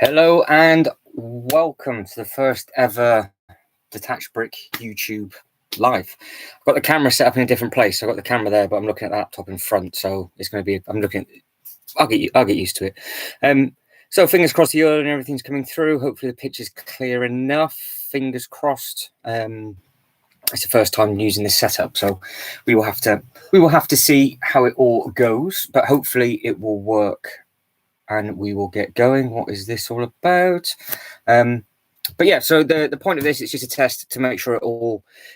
Hello and welcome to the first ever Detached Brick YouTube live. I've got the camera set up in a different place. I've got the camera there, but I'm looking at the laptop in front, so it's going to be. I'll get used to it. So fingers crossed the audio and everything's coming through. Hopefully the picture's clear enough. Fingers crossed. It's the first time using this setup, so we will have to see how it all goes. But hopefully it will work. And we will get going. What is this all about? But yeah, so the point of this is just a test to make sure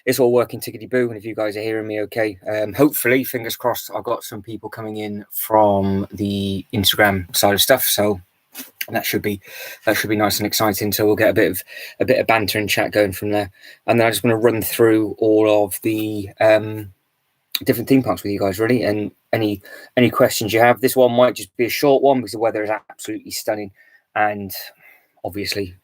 it's all working tickety-boo. And if you guys are hearing me okay, hopefully, fingers crossed, I've got some people coming in from the Instagram side of stuff. So that should be nice and exciting. So we'll get a bit of banter and chat going from there. And then I just want to run through all of the different theme parks with you guys, really, and any questions you have. This one might just be a short one because the weather is absolutely stunning, and obviously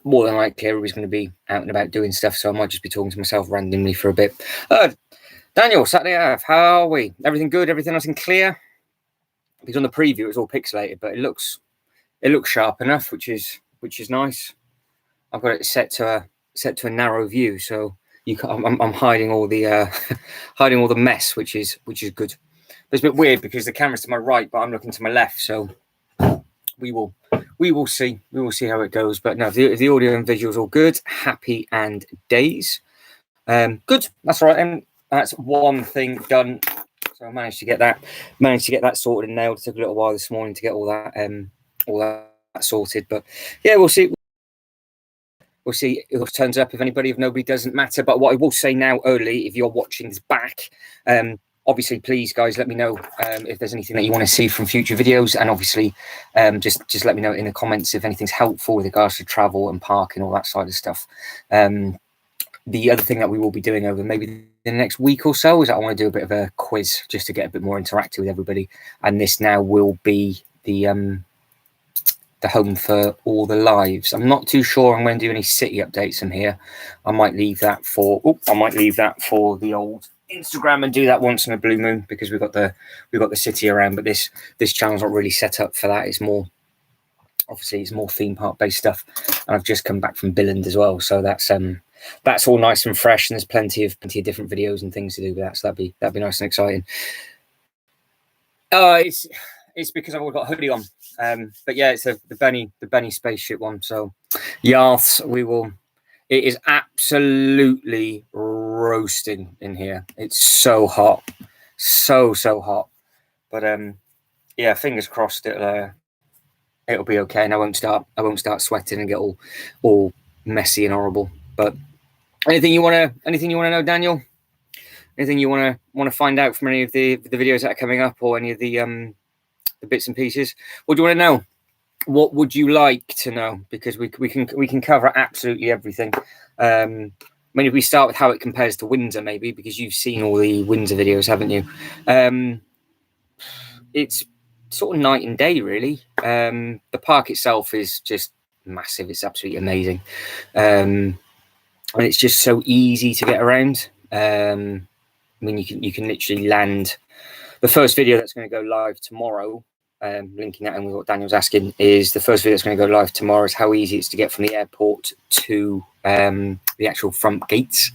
more than likely everybody's going to be out and about doing stuff, so I might just be talking to myself randomly for a bit. Daniel, Saturday Ave, how are we? Everything good? Everything nice and clear? Because on the preview it was all pixelated, but it looks sharp enough, which is nice. I've got it set to a narrow view, so I'm hiding all the mess, which is good. But it's a bit weird because the camera's to my right, but I'm looking to my left. So we will see how it goes. But no, if the audio and visuals all good, happy and days. Good. That's all right. And that's one thing done. So I managed to get that sorted and nailed. It took a little while this morning to get all that sorted. But yeah, we'll see. We'll see if it turns up. If nobody, doesn't matter. But what I will say now, early, if you're watching this back, obviously, please, guys, let me know if there's anything that you want to see from future videos. And obviously, just let me know in the comments if anything's helpful with regards to travel and park and all that side of stuff. The other thing that we will be doing over maybe the next week or so is that I want to do a bit of a quiz just to get a bit more interactive with everybody. And this now will be the home for all the lives. I'm not too sure I'm going to do any city updates from here. I might leave that for the old Instagram and do that once in a blue moon, because we've got the city around. But this channel's not really set up for that. It's more theme park based stuff. And I've just come back from Billund as well, so that's all nice and fresh. And there's plenty of different videos and things to do with that. So that'd be nice and exciting. It's because I've all got a hoodie on. But yeah, it's the Benny spaceship one. So yes, it is absolutely roasting in here. It's so hot. So hot. But yeah, fingers crossed it'll be okay, and I won't start sweating and get all messy and horrible. But anything you wanna know, Daniel? Anything you wanna find out from any of the videos that are coming up, or any of the bits and pieces? What do you want to know? What would you like to know? Because we can cover absolutely everything. I mean, if we start with how it compares to Windsor, maybe, because you've seen all the Windsor videos, haven't you? It's sort of night and day, really. The park itself is just massive. It's absolutely amazing, and it's just so easy to get around. I mean, you can literally land. The first video that's going to go live tomorrow, linking that in with what Daniel's asking, is the first video that's going to go live tomorrow is how easy it's to get from the airport to the actual front gates.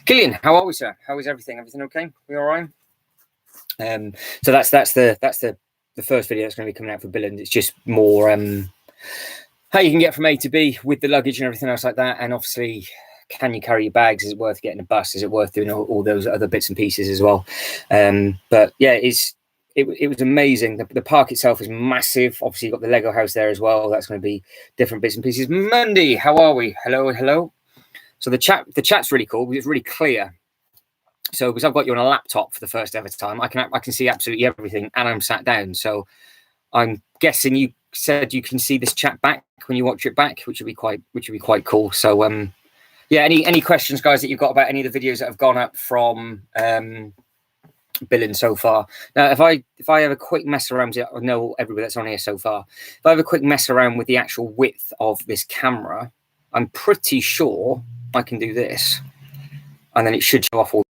Killian, how are we, sir? How is everything? Everything okay? We all right? So that's the first video that's going to be coming out for Billund. It's just more how you can get from A to B with the luggage and everything else like that. And obviously, can you carry your bags? Is it worth getting a bus? Is it worth doing all those other bits and pieces as well? But yeah, it was amazing. The park itself is massive. Obviously, you've got the Lego house there as well. That's going to be different bits and pieces. Mandy, how are we? Hello. So the chat's really cool because it's really clear. So because I've got you on a laptop for the first ever time, I can see absolutely everything, and I'm sat down. So I'm guessing you said you can see this chat back when you watch it back, which would be quite cool. So yeah, any questions, guys, that you've got about any of the videos that have gone up from Billund so far? Now, if I have a quick mess around, I know everybody that's on here so far. If I have a quick mess around with the actual width of this camera, I'm pretty sure I can do this, and then it should show off all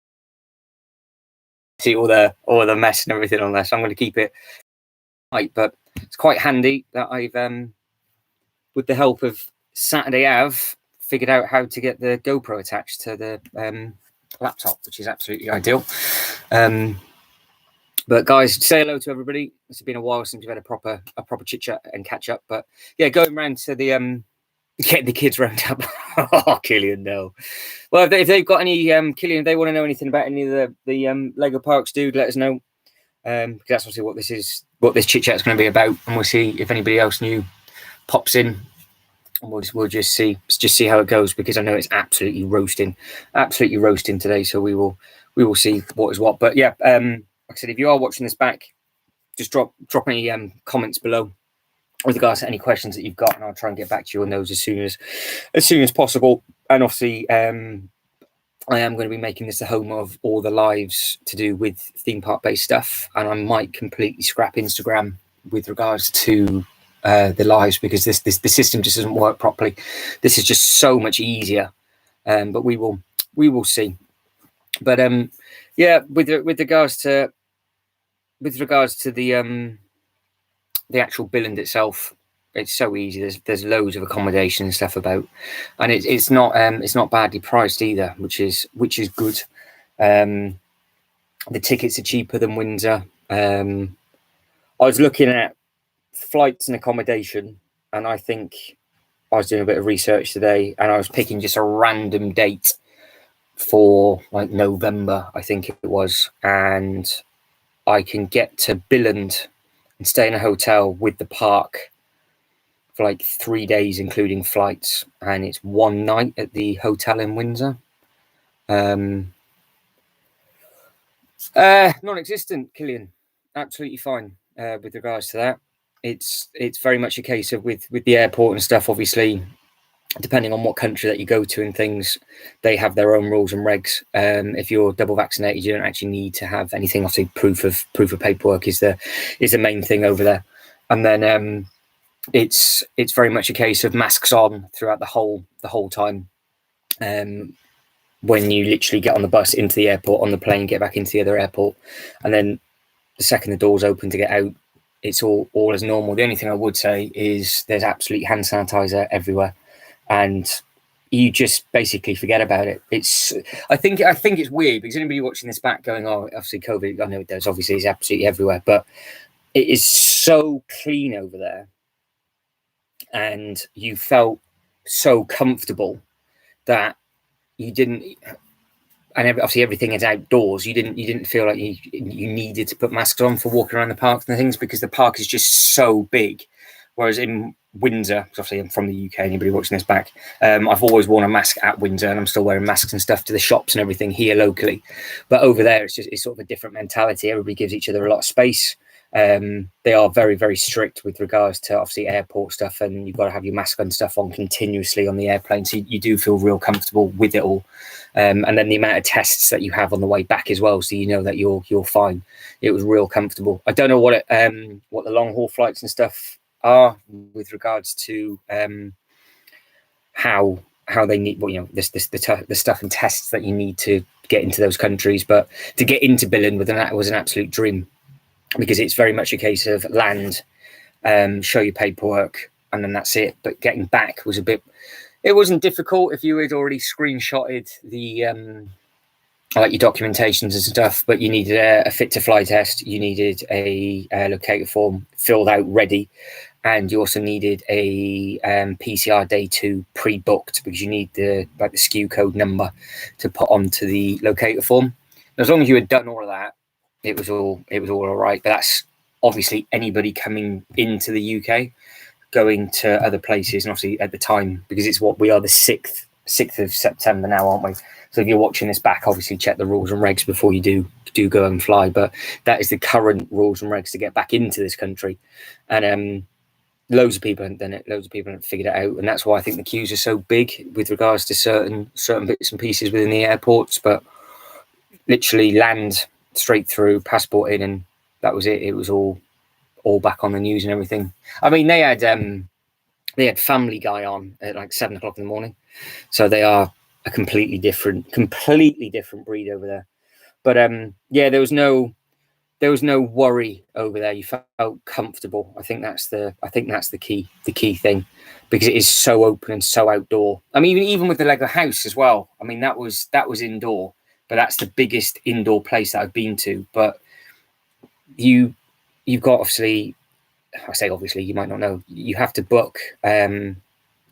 the mess and everything on there. So I'm going to keep it tight, but it's quite handy that I've with the help of Saturday Av, figured out how to get the GoPro attached to the laptop, which is absolutely ideal. But guys, say hello to everybody. It's been a while since we've had a proper chit chat and catch up. But yeah, going round to the getting the kids round up. Oh, Killian, no. Well, if they've got any Killian, if they want to know anything about any of the Lego parks, dude, let us know. Because that's obviously what this chit chat is going to be about, and we'll see if anybody else new pops in, and we'll just see how it goes, because I know it's absolutely roasting today. So we will see what is what. But yeah, like I said, if you are watching this back, just drop any comments below with regards to any questions that you've got, and I'll try and get back to you on those as soon as possible. And obviously, I am going to be making this the home of all the lives to do with theme park based stuff, and I might completely scrap Instagram with regards to the lives, because the system just doesn't work properly. This is just so much easier, but we will see. But yeah, with regards to the actual Billund itself, it's so easy. There's loads of accommodation and stuff about, and it's not badly priced either, which is good. The tickets are cheaper than Windsor. I was looking at flights and accommodation, and I think I was doing a bit of research today, and I was picking just a random date for like November, I think it was, and I can get to Billund and stay in a hotel with the park for like 3 days, including flights, and it's one night at the hotel in Windsor. Non-existent, Killian. Absolutely fine with regards to that. It's very much a case of with the airport and stuff, obviously, depending on what country that you go to and things, they have their own rules and regs. If you're double vaccinated, you don't actually need to have anything. Obviously, proof of paperwork is the main thing over there. And then it's very much a case of masks on throughout the whole time. When you literally get on the bus into the airport, on the plane, get back into the other airport, and then the second the doors open to get out, it's all as normal. The only thing I would say is there's absolute hand sanitizer everywhere, and you just basically forget about it. I think it's weird, because anybody watching this back going, oh, obviously COVID, I know it does, obviously it's absolutely everywhere, but it is so clean over there, and you felt so comfortable that you didn't, and obviously everything is outdoors. You didn't feel like you needed to put masks on for walking around the park and things, because the park is just so big. Whereas in Windsor, obviously I'm from the UK, anybody watching this back, I've always worn a mask at Windsor, and I'm still wearing masks and stuff to the shops and everything here locally. But over there, it's sort of a different mentality. Everybody gives each other a lot of space. They are very, very strict with regards to obviously airport stuff, and you've got to have your mask and stuff on continuously on the airplane, so you do feel real comfortable with it all. And then the amount of tests that you have on the way back as well, so you know that you're fine. It was real comfortable. I don't know what the long haul flights and stuff are with regards to how they need, well, you know, the stuff and tests that you need to get into those countries, but to get into Billund was an absolute dream, because it's very much a case of land, show your paperwork, and then that's it. But getting back was it wasn't difficult if you had already screenshotted the like your documentations and stuff, but you needed a fit to fly test, you needed a locator form filled out ready, and you also needed a PCR day 2 pre-booked, because you need the SKU code number to put onto the locator form. And as long as you had done all of that, it was all right. But that's obviously anybody coming into the UK, going to other places, and obviously at the time, because we are the 6th of September now, aren't we? So if you're watching this back, obviously check the rules and regs before you do go and fly. But that is the current rules and regs to get back into this country, and loads of people haven't done it. Loads of people haven't figured it out, and that's why I think the queues are so big with regards to certain bits and pieces within the airports. But literally land straight through, passport in, and that was it. It was all back on the news and everything. I mean, they had Family Guy on at like 7 o'clock in the morning, so they are a completely different breed over there. But yeah, there was no there was no worry over there. You felt comfortable. I think that's the key thing, because it is so open and so outdoor. I mean, even with the Lego house as well. I mean, that was indoor, but that's the biggest indoor place that I've been to. But you've got, obviously, I say obviously, you might not know, you have to book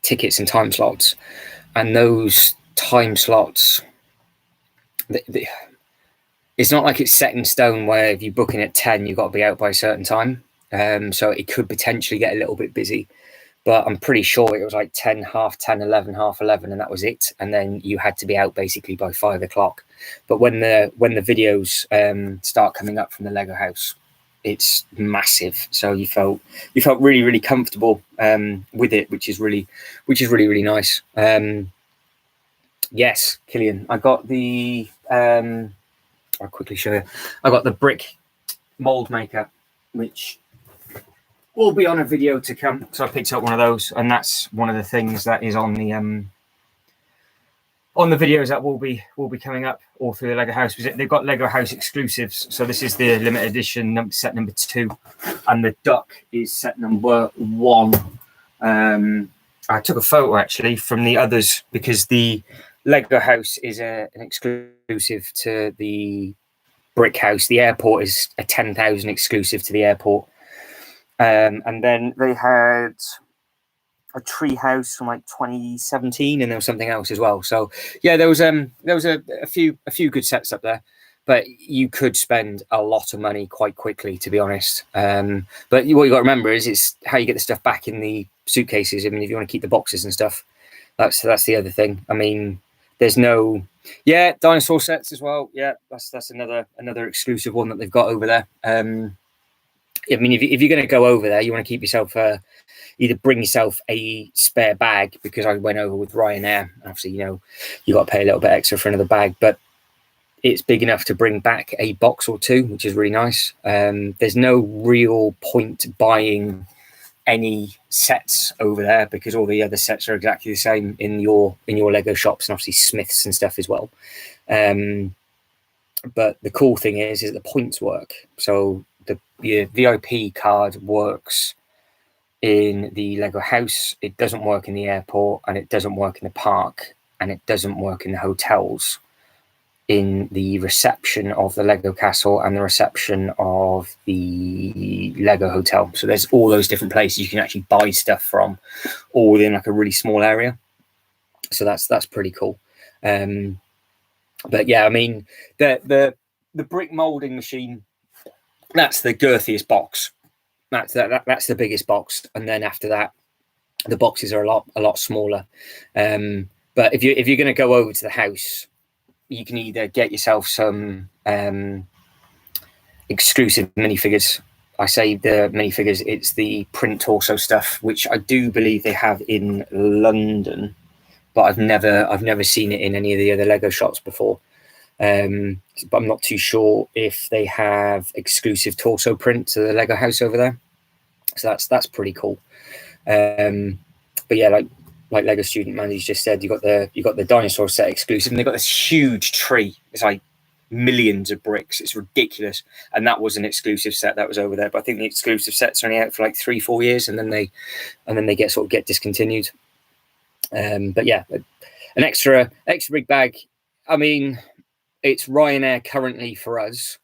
tickets and time slots, and those time slots, it's not like it's set in stone where if you book in at 10, you've got to be out by a certain time. So it could potentially get a little bit busy, but I'm pretty sure it was like 10, half 10, 11, half 11, and that was it. And then you had to be out basically by 5 o'clock. But when the videos start coming up from the Lego house, it's massive. So you felt really, really comfortable with it, which is really, really nice. Yes, Killian, I got the I'll quickly show you. I got the brick mold maker, which will be on a video to come. So I picked up one of those, and that's one of the things that is on the videos that will be coming up all through the Lego house. They've got Lego house exclusives. So this is the limited edition set number 2, and the duck is set number 1. I took a photo actually from the others, because the Lego house is an exclusive to the brick house. The airport is a 10,000 exclusive to the airport. And then they had a tree house from like 2017, and there was something else as well. So yeah, there was a few good sets up there, but you could spend a lot of money quite quickly, to be honest. But what you got to remember is it's how you get the stuff back in the suitcases. I mean, if you want to keep the boxes and stuff, that's the other thing. I mean, there's no dinosaur sets as well. Yeah, that's another exclusive one that they've got over there. I mean, if you're going to go over there, you want to keep yourself either bring yourself a spare bag, because I went over with Ryanair. Obviously, you got to pay a little bit extra for another bag, but it's big enough to bring back a box or two, which is really nice. There's no real point buying any sets over there, because all the other sets are exactly the same in your Lego shops, and obviously Smiths and stuff as well. But the cool thing is the points work. So your VIP card works in the Lego house. It doesn't work in the airport, and it doesn't work in the park, and it doesn't work in the hotels, in the reception of the Lego castle and the reception of the Lego hotel. So there's all those different places you can actually buy stuff from, all within like a really small area. So that's pretty cool. But yeah, I mean, the brick molding machine, that's the girthiest box. That's the biggest box, and then after that, the boxes are a lot smaller. But if you're going to go over to the house, you can either get yourself some exclusive minifigures. I say the minifigures, it's the print torso stuff, which I do believe they have in London, but I've never seen it in any of the other Lego shops before. But I'm not too sure if they have exclusive torso print to the Lego house over there. So that's pretty cool. But yeah, like Lego Student Man, he's just said, you got the dinosaur set exclusive, and they've got this huge tree. It's like millions of bricks. It's ridiculous. And that was an exclusive set that was over there. But I think the exclusive sets are only out for like 3-4 years, and then they get discontinued. But yeah, an extra big bag. I mean, it's Ryanair currently for us,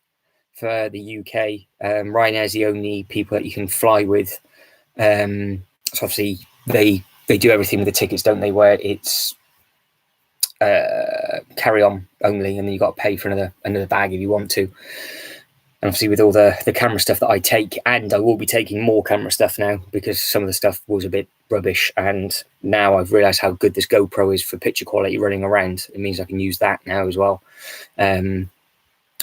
for the UK. Ryanair is the only people that you can fly with. So obviously they do everything with the tickets, don't they? Where it's carry on only, and then you got to pay for another bag if you want to. And obviously with all the camera stuff that I take, and I will be taking more camera stuff now, because some of the stuff was a bit rubbish, and now I've realized how good this GoPro is for picture quality running around. It means I can use that now as well. And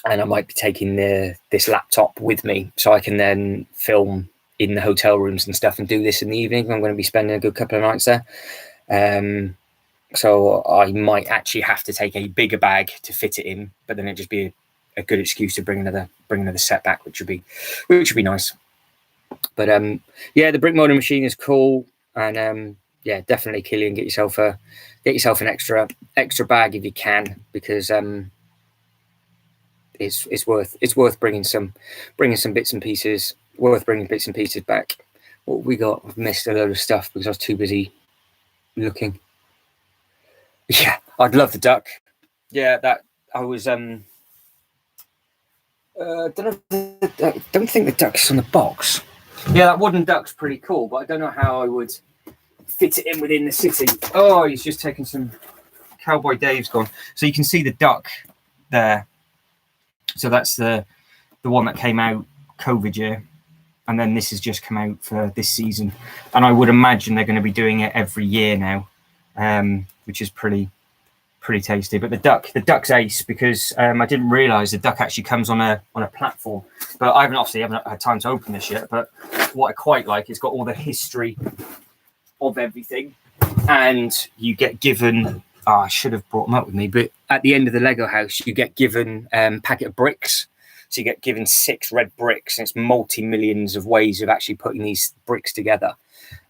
I might be taking this laptop with me, so I can then film in the hotel rooms and stuff and do this in the evening. I'm going to be spending a good couple of nights there. So I might actually have to take a bigger bag to fit it in, but then it'd just be a good excuse to bring another set back, which would be nice. But yeah, the brick molding machine is cool, and yeah, definitely, Killian, get yourself an extra bag if you can, because it's worth bringing some bits and pieces. Worth bringing bits and pieces back. What we got? I've missed a load of stuff because I was too busy looking. Yeah, I'd love the duck. Yeah, that I was. Don't think the duck's on the box. Yeah, that wooden duck's pretty cool, but I don't know how I would fit it in within the city. Oh, he's just taken some. Cowboy Dave's gone. So you can see the duck there. So that's the one that came out COVID year, and then this has just come out for this season. And I would imagine they're going to be doing it every year now, which is pretty tasty. But the duck's ace because I didn't realise the duck actually comes on a platform. But I haven't had time to open this yet. But what I quite like, it's got all the history of everything, and you get given. Oh, I should have brought them up with me, but at the end of the Lego house, you get given a packet of bricks. So you get given 6 red bricks, and it's multi-millions of ways of actually putting these bricks together.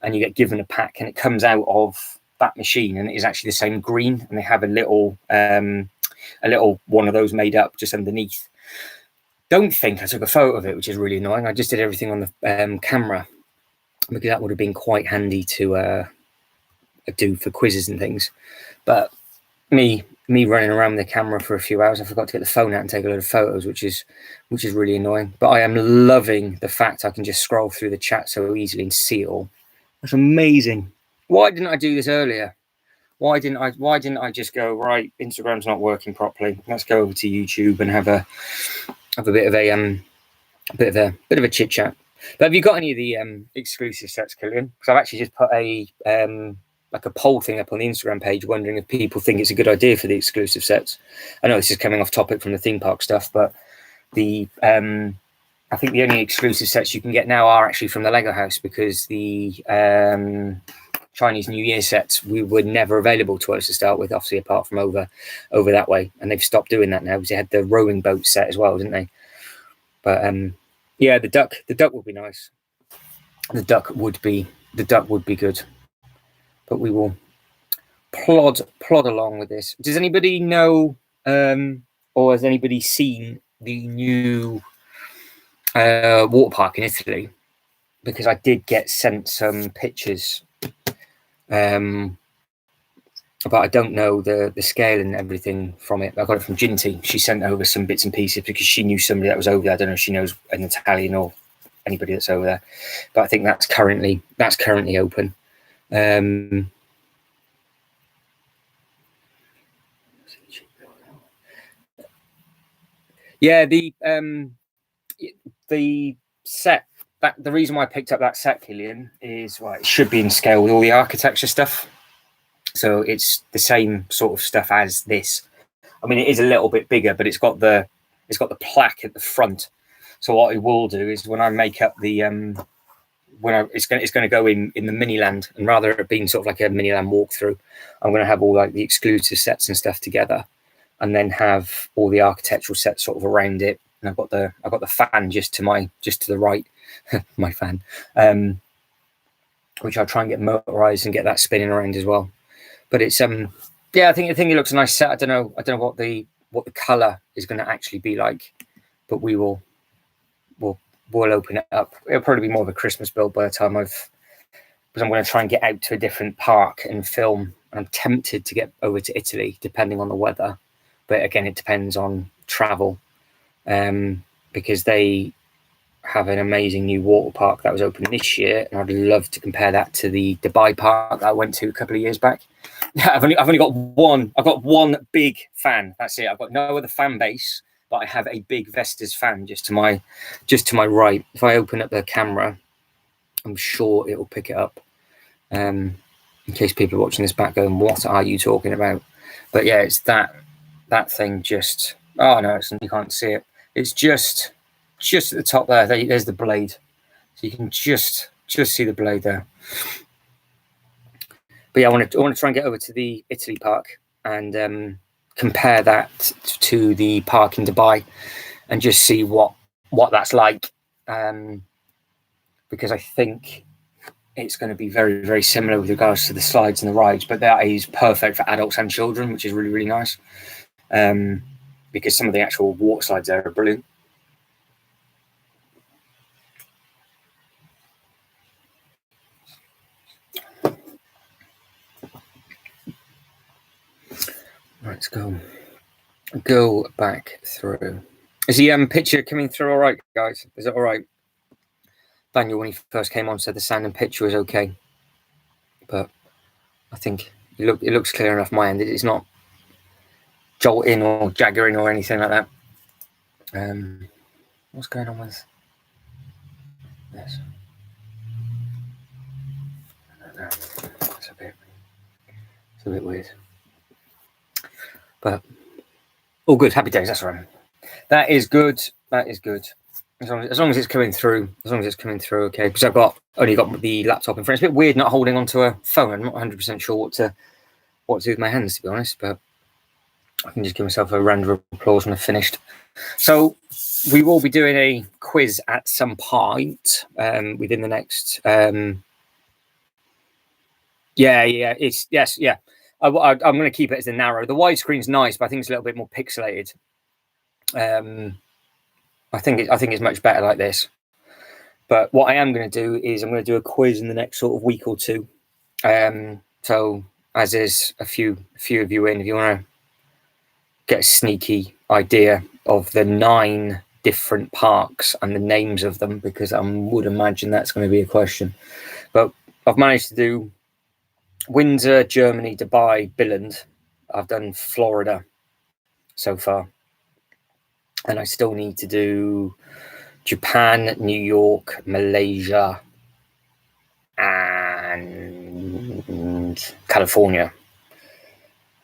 And you get given a pack, and it comes out of that machine, and it is actually the same green. And they have a little one of those made up just underneath. Don't think I took a photo of it, which is really annoying. I just did everything on the camera because that would have been quite handy to do for quizzes and things. But me running around with the camera for a few hours, I forgot to get the phone out and take a load of photos, which is really annoying. But I am loving the fact I can just scroll through the chat so easily and see it all. That's amazing. Why didn't I do this earlier? Why didn't I just go, right, Instagram's not working properly. Let's go over to YouTube and have a bit of a chit chat. But have you got any of the exclusive sets, Killian? Because I've actually just put a poll thing up on the Instagram page, wondering if people think it's a good idea for the exclusive sets. I know this is coming off topic from the theme park stuff, but I think the only exclusive sets you can get now are actually from the Lego house, because the Chinese New Year sets were never available to us to start with, obviously apart from over that way, and they've stopped doing that now because they had the rowing boat set as well, didn't they? But yeah, the duck would be nice. The duck would be good. But we will plod along with this. Does anybody know, or has anybody seen the new water park in Italy? Because I did get sent some pictures, but I don't know the scale and everything from it. I got it from Ginty. She sent over some bits and pieces because she knew somebody that was over there. I don't know if she knows an Italian or anybody that's over there, but I think that's currently open. Yeah, the set, that the reason why I picked up that set, Killian, is it should be in scale with all the architecture stuff. So it's the same sort of stuff as this. I mean, it is a little bit bigger, but it's got the plaque at the front. So what I will do is when I make up the it's going to go in the Miniland, and rather than it being sort of like a Miniland walkthrough, I'm going to have all like the exclusive sets and stuff together, and then have all the architectural sets sort of around it. And I've got the fan just to the right, my fan, which I'll try and get motorized and get that spinning around as well. But it's yeah, I think it looks a nice set. I don't know what the color is going to actually be like, but we'll open it up. It'll probably be more of a Christmas build by the time because I'm going to try and get out to a different park and film. I'm tempted to get over to Italy, depending on the weather. But again, it depends on travel, because they have an amazing new water park that was open this year, and I'd love to compare that to the Dubai park that I went to a couple of years back. I've only got one. I've got one big fan. That's it. I've got no other fan base, but I have a big Vestas fan just to my right. If I open up the camera, I'm sure it will pick it up. In case people are watching this back going, "What are you talking about?" But yeah, it's that thing. Just you can't see it. It's just at the top there. There's the blade, so you can just see the blade there. But yeah, I want to try and get over to the Italy park and compare that to the park in Dubai and just see what that's like, because I think it's going to be very, very similar with regards to the slides and the rides, but that is perfect for adults and children, which is really, really nice. because some of the actual water slides there are brilliant. Right, let's go back through. Is the picture coming through all right, guys? Is it all right? Daniel, when he first came on, said the sound and picture was okay, but I think it looks clear enough my end. It's not jolting or jaggering or anything like that. What's going on with this? I don't know. It's a bit weird, but all good. Happy days. That's right. That is good. That is good. As long as it's coming through. As long as it's coming through, okay. Because I've only got the laptop in front. It's a bit weird not holding onto a phone. I'm not 100% sure what to do with my hands, to be honest. But I can just give myself a round of applause when I've finished. So we will be doing a quiz at some point within the next. I'm going to keep it as a narrow. The widescreen's nice, but I think it's a little bit more pixelated. I think it's much better like this. But what I am going to do is I'm going to do a quiz in the next sort of week or two. So as there's a few of you in, if you want to get a sneaky idea of the 9 different parks and the names of them, because I would imagine that's going to be a question. But I've managed to do Windsor, Germany, Dubai, Billund. I've done Florida so far. And I still need to do Japan, New York, Malaysia, and California.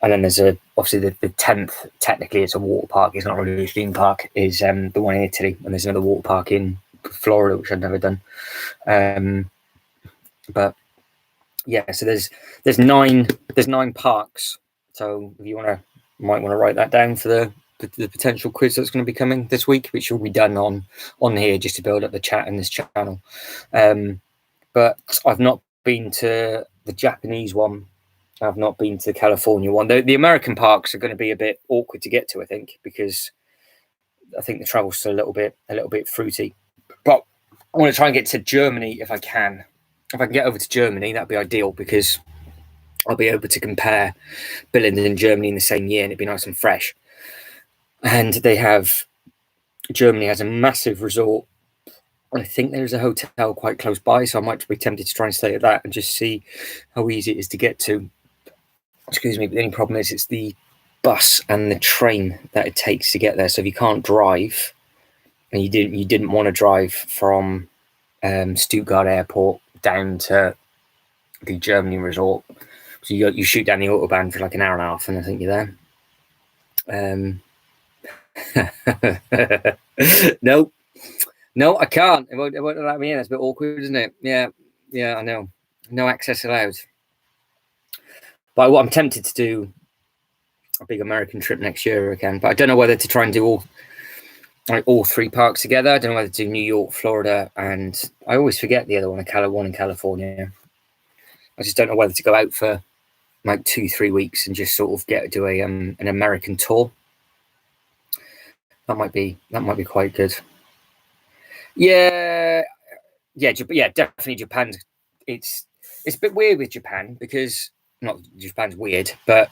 And then there's obviously the 10th, technically it's a water park, it's not really a theme park, is the one in Italy. And there's another water park in Florida, which I've never done. But yeah, so there's 9 parks. So if you might want to write that down for the potential quiz that's going to be coming this week, which will be done on here just to build up the chat in this channel. But I've not been to the Japanese one. I've not been to the California one. The American parks are going to be a bit awkward to get to, I think, because I think the travel's still a little bit fruity. But I want to try and get to Germany if I can. If I can get over to Germany, that'd be ideal, because I'll be able to compare Billund and Germany in the same year, and it'd be nice and fresh. And Germany has a massive resort. I think there's a hotel quite close by, so I might be tempted to try and stay at that and just see how easy it is to get to. Excuse me, but the only problem is it's the bus and the train that it takes to get there. So if you can't drive, and you didn't want to drive from Stuttgart Airport down to the Germany resort, so you shoot down the autobahn for like an hour and a half, and I think you're there. No, I can't. It won't let me in. It's a bit awkward, isn't it? Yeah, I know. No access allowed. But what I'm tempted to do a big American trip next year again. But I don't know whether to try and do all 3 parks together. I don't know whether to do New York, Florida, and I always forget the other one in California. I just don't know whether to go out for like 2-3 weeks and just sort of do an American tour. That might be quite good. Yeah, definitely Japan's. It's a bit weird with Japan, because not Japan's weird, but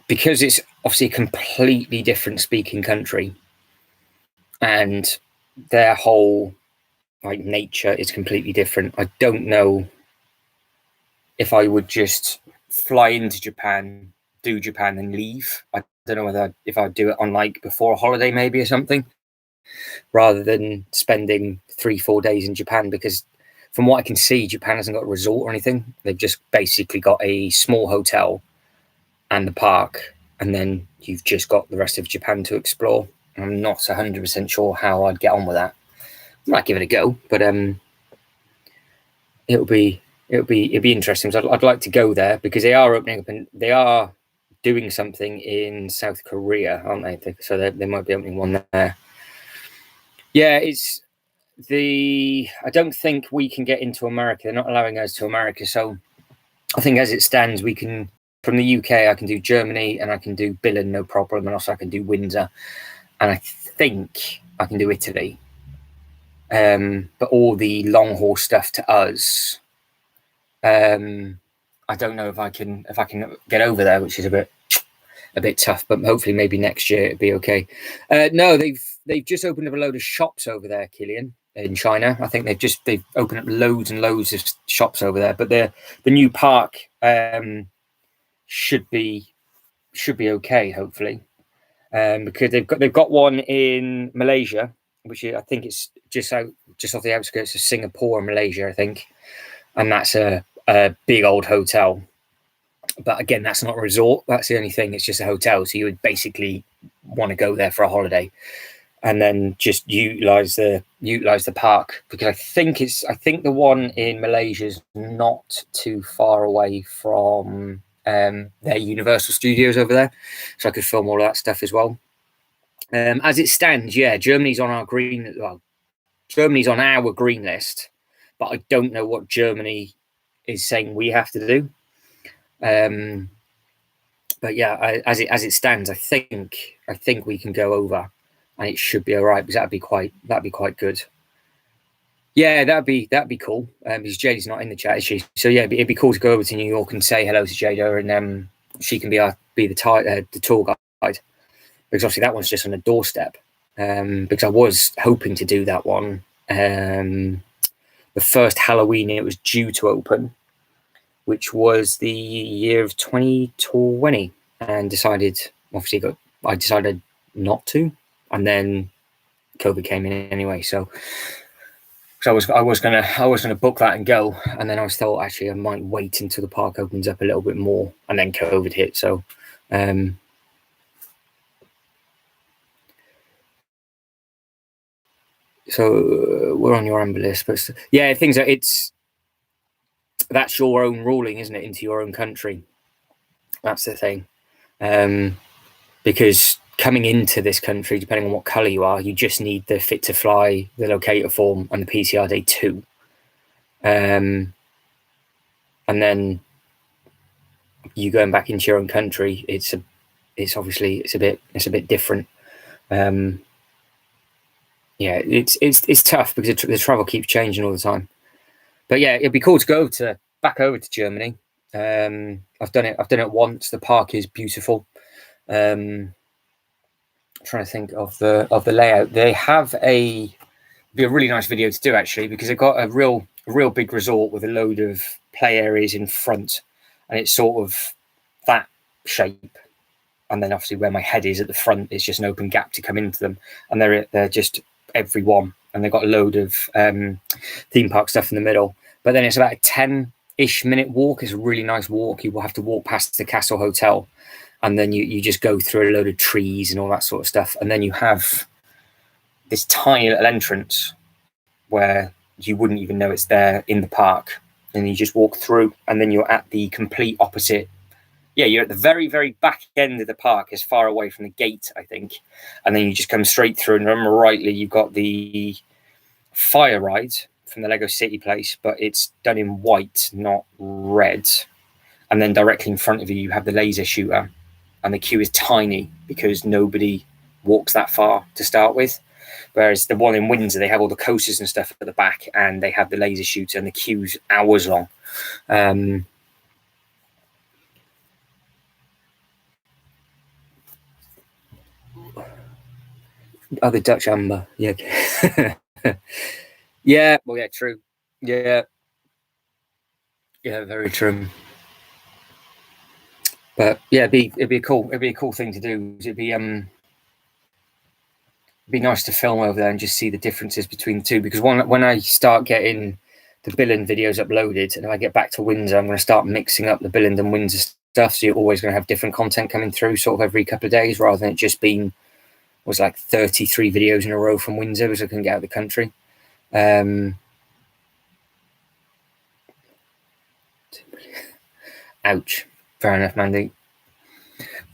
because it's obviously a completely different speaking country, and their whole nature is completely different. I don't know if I would just fly into Japan, do Japan, and leave. I don't know if I'd do it on before a holiday maybe or something, rather than spending 3-4 days in Japan, because from what I can see, Japan hasn't got a resort or anything. They've just basically got a small hotel and the park, and then you've just got the rest of Japan to explore. I'm not 100% sure how I'd get on with that. I might give it a go, but it'll be interesting. So I'd like to go there, because they are opening up and they are doing something in South Korea, aren't they? So they might be opening one there. Yeah, I don't think we can get into America. They're not allowing us to America. So I think as it stands, we can from the UK, I can do Germany and I can do Billund, no problem. And also I can do Windsor. And I think I can do Italy. But all the long haul stuff to us, I don't know if I can get over there, which is a bit tough. But hopefully, maybe next year it'll be okay. No, they've just opened up a load of shops over there, Killian, in China. I think they've opened up loads and loads of shops over there. But the new park should be okay, hopefully, because they've got one in Malaysia, which I think it's just off the outskirts of Singapore and Malaysia, I think, and that's a big old hotel. But again, that's not a resort. That's the only thing. It's just a hotel. So you would basically want to go there for a holiday, and then just utilize the park, because I think the one in Malaysia is not too far away from their Universal Studios over there, so I could film all of that stuff as well. As it stands, yeah, Germany's on our green list, but I don't know what Germany is saying we have to do. But yeah, as it stands, I think we can go over, and it should be all right, because that'd be quite good. Yeah, that'd be cool. Because Jada's not in the chat, is she? So yeah, it'd be cool to go over to New York and say hello to Jada, and she can be the tour guide, because obviously that one's just on the doorstep. Because I was hoping to do that one. The first Halloween it was due to open, which was the year of 2020, and I decided not to, and then COVID came in anyway. So I was gonna book that and go, and then I was thought actually I might wait until the park opens up a little bit more, and then COVID hit. So we're on your amber list, but yeah, things are that's your own ruling, isn't it, into your own country? That's the thing. Because coming into this country, depending on what colour you are, you just need the fit to fly, the locator form, and the PCR day 2. And then you going back into your own country, it's a bit different. Yeah, it's tough because the travel keeps changing all the time. But yeah, it'd be cool to go back over to Germany. I've done it once. The park is beautiful. Trying to think of the layout. They have be a really nice video to do, actually, because they've got a real big resort with a load of play areas in front, and it's sort of that shape. And then obviously where my head is at the front is just an open gap to come into them, and they're just every one, and they've got a load of theme park stuff in the middle. But then it's about a 10-ish minute walk. It's a really nice walk. You will have to walk past the Castle Hotel, and then you just go through a load of trees and all that sort of stuff. And then you have this tiny little entrance where you wouldn't even know it's there in the park. And you just walk through, and then you're at the complete opposite. Yeah, you're at the very, very back end of the park, as far away from the gate, I think. And then you just come straight through. And remember rightly, you've got the fire ride from the Lego City place, but it's done in white, not red. And then directly in front of you, you have the laser shooter. And the queue is tiny because nobody walks that far to start with. Whereas the one in Windsor, they have all the coasters and stuff at the back, and they have the laser shooter, and the queue's hours long. Oh, the Dutch amber. Yeah. Yeah. Well, yeah, true. Yeah. Yeah, very true. But yeah, it'd be a cool thing to do. It'd be nice to film over there and just see the differences between the two. Because when I start getting the Billund videos uploaded, and if I get back to Windsor, I'm going to start mixing up the Billund and Windsor stuff. So you're always going to have different content coming through, sort of every couple of days, rather than it just being was like 33 videos in a row from Windsor, because I couldn't get out of the country. Ouch. Fair enough, Mandy.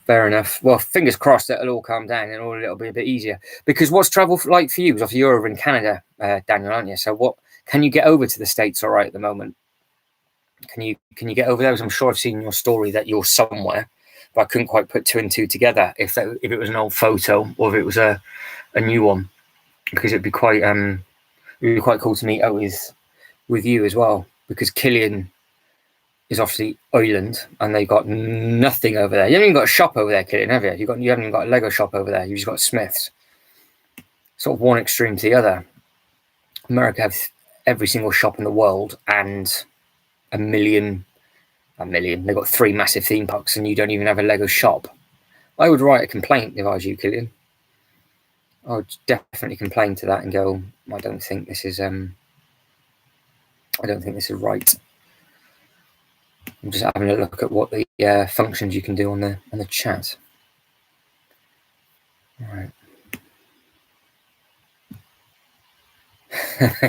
Fair enough. Well, fingers crossed that it'll all calm down and it'll be a bit easier. Because what's travel like for you? Because obviously you're over in Canada, Daniel, aren't you? So what can you get over to the States all right at the moment? Can you get over there? Because I'm sure I've seen your story that you're somewhere, but I couldn't quite put two and two together if it was an old photo or if it was a new one, because it'd be quite cool to meet up with you as well, because Killian is obviously Ireland and they've got nothing over there. You haven't even got a shop over there, Killian, have you? You haven't even got a Lego shop over there. You've just got Smith's. Sort of one extreme to the other. America has every single shop in the world and a million. They've got 3 massive theme parks and you don't even have a Lego shop. I would write a complaint if I was you, Killian. I would definitely complain to that and go, I don't think this is right. I'm just having a look at what the functions you can do on the chat. All right.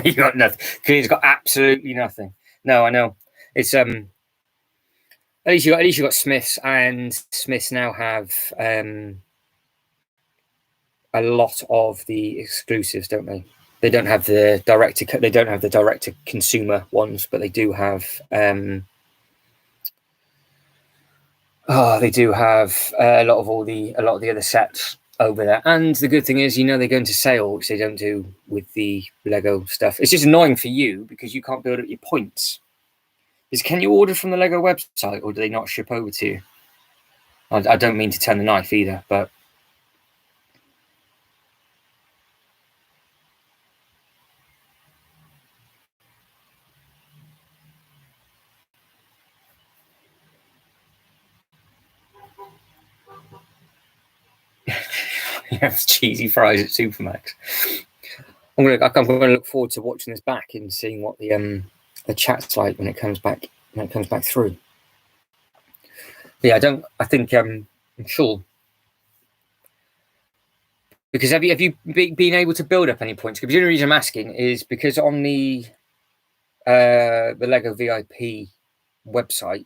You got nothing. Killian's got absolutely nothing. No, I know. It's at least you got Smiths, and Smiths now have a lot of the exclusives, don't they? They don't have the direct to consumer ones, but they do have they do have a lot of the other sets over there. And the good thing is, they go into sale, which they don't do with the Lego stuff. It's just annoying for you because you can't build up your points. Can you order from the Lego website, or do they not ship over to you? I don't mean to turn the knife either, but you have cheesy fries at Supermax. I'm gonna look forward to watching this back and seeing what the chat's like when it comes back through. But yeah, I'm sure. Because have you been able to build up any points? Because the only reason I'm asking is because on the Lego VIP website,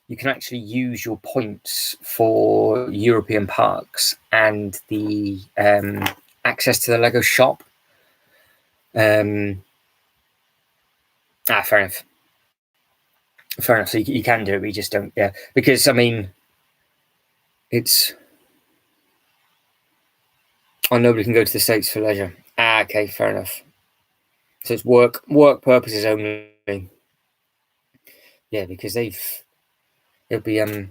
you can actually use your points for European parks and the access to the Lego shop. Fair enough. Fair enough. So you can do it, but you just don't. Yeah, because it's. Nobody can go to the States for leisure. Okay, fair enough. So it's work purposes only. Yeah, because it'll be I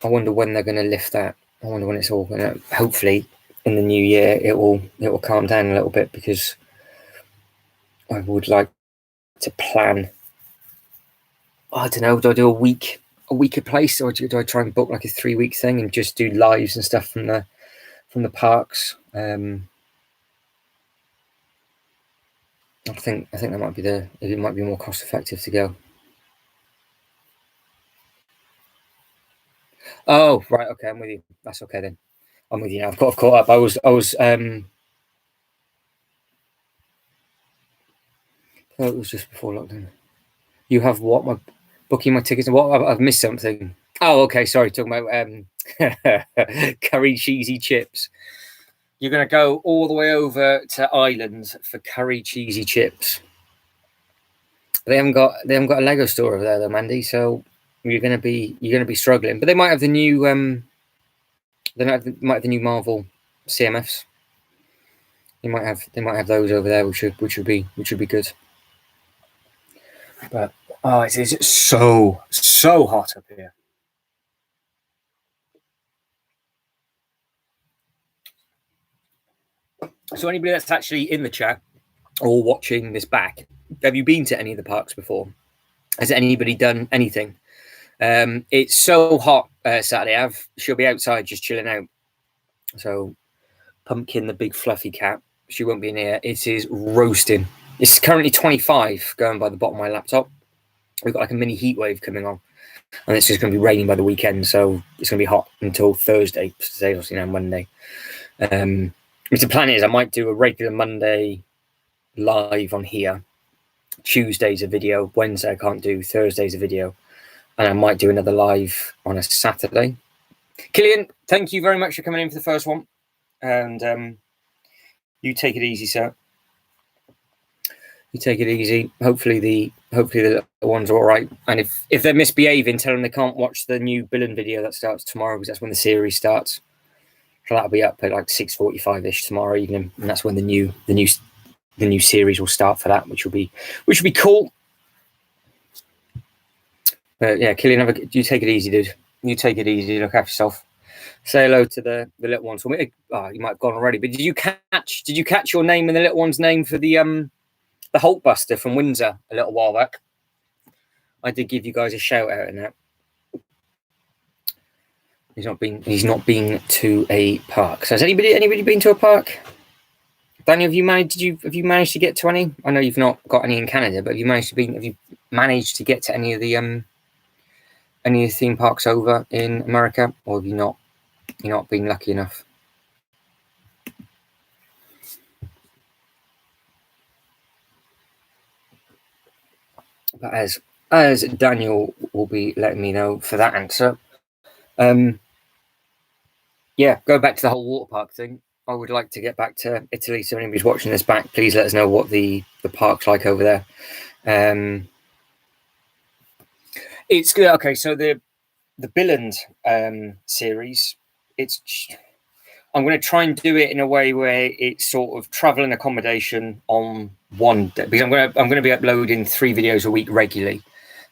wonder when they're going to lift that. I wonder when it's all going to. Hopefully, in the new year, it will calm down a little bit, because I would like to plan. I don't know. Do I do a week a place, or do I try and book like a 3-week thing and just do lives and stuff from the parks? I think that might be it might be more cost effective to go. Oh, right, okay, I'm with you. That's okay then. I'm with you now. I've caught up. I was it was just before lockdown. You have what? Booking my tickets? What? I've missed something. Oh, okay. Sorry, talking about curry cheesy chips. You're going to go all the way over to Ireland for curry cheesy chips. They haven't got a Lego store over there though, Mandy. So you're going to be struggling. But they might have the new they might have the new Marvel CMFs. They might have those over there, which would be good. But it is so hot up here. So anybody that's actually in the chat or watching this back, have you been to any of the parks before? Has anybody done anything? It's so hot Saturday. She'll be outside just chilling out. So Pumpkin, the big fluffy cat, she won't be in here. It is roasting. It's currently 25 going by the bottom of my laptop. We've got like a mini heat wave coming on, and it's just going to be raining by the weekend, so it's going to be hot until Thursday. Today's obviously Monday. The plan is I might do a regular Monday live on here. Tuesday's a video. Wednesday I can't do. Thursday's a video, and I might do another live on a Saturday. Killian, thank you very much for coming in for the first one, and you take it easy, sir. You take it easy. Hopefully the hopefully the little ones are all right. And if they're misbehaving, tell them they can't watch the new Billund video that starts tomorrow, because that's when the series starts. So that'll be up at like 6:45ish tomorrow evening, and that's when the new series will start for that, which will be cool. But yeah, Killian, you take it easy, dude. You take it easy. Look after yourself. Say hello to the little ones. Oh, you might have gone already, but did you catch your name and the little one's name for the Hulkbuster from Windsor a little while back? I did give you guys a shout out in that. He's not been to a park. So has anybody been to a park? Daniel, have you managed to get to any? I know you've not got any in Canada, but have you managed to get to any of the theme parks over in America, or have you not been lucky enough? But as Daniel will be letting me know for that answer, yeah, go back to the whole water park thing. I would like to get back to Italy. So anybody's watching this back, please let us know what the park's like over there. It's good. Okay, so the Billund series, I'm going to try and do it in a way where it's sort of travel and accommodation on one day, because I'm going to be uploading 3 videos a week regularly,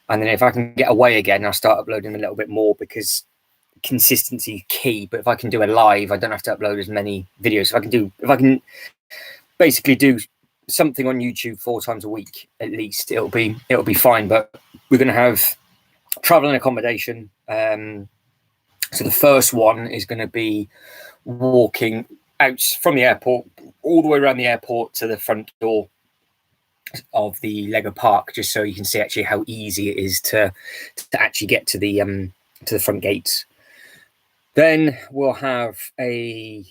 and then if I can get away again, I'll start uploading a little bit more, because consistency key. But if I can do a live, I don't have to upload as many videos. If I can basically do something on YouTube 4 times a week at least, it'll be fine. But we're going to have travel and accommodation. So the first one is going to be walking out from the airport all the way around the airport to the front door of the Lego park, just so you can see actually how easy it is to actually get to the front gates. Then we'll have a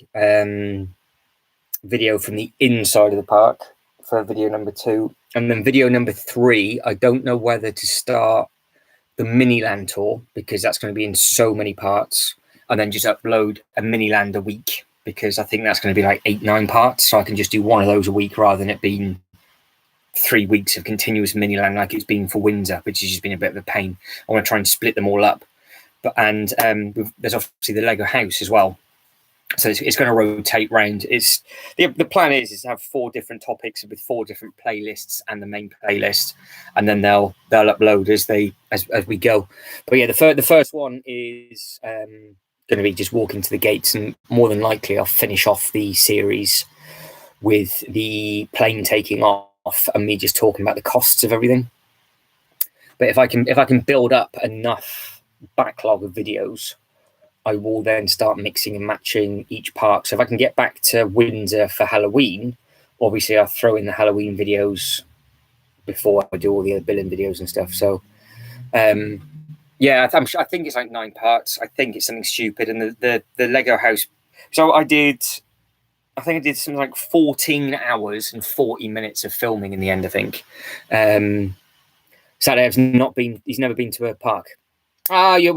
video from the inside of the park for video number 2, and then video number 3, I don't know whether to start the Miniland tour, because that's going to be in so many parts, and then just upload a Miniland a week, because I think that's going to be like 8-9 parts, so I can just do one of those a week rather than it being 3 weeks of continuous Miniland like it's been for Windsor, which has just been a bit of a pain. I want to try and split them all up. But there's obviously the Lego house as well, so it's going to rotate round. It's the plan is to have 4 different topics with 4 different playlists and the main playlist, and then they'll upload as we go. But yeah, the first one is going to be just walking to the gates, and more than likely I'll finish off the series with the plane taking off and me just talking about the costs of everything. But if I can build up enough backlog of videos, I will then start mixing and matching each park. So if I can get back to Windsor for Halloween, obviously I'll throw in the Halloween videos before I do all the other Billund videos and stuff. So yeah, I think it's like 9 parts. I think it's something stupid. And the Lego house, so I think I did something like 14 hours and 40 minutes of filming in the end, I think. Saturday he's never been to a park. You'll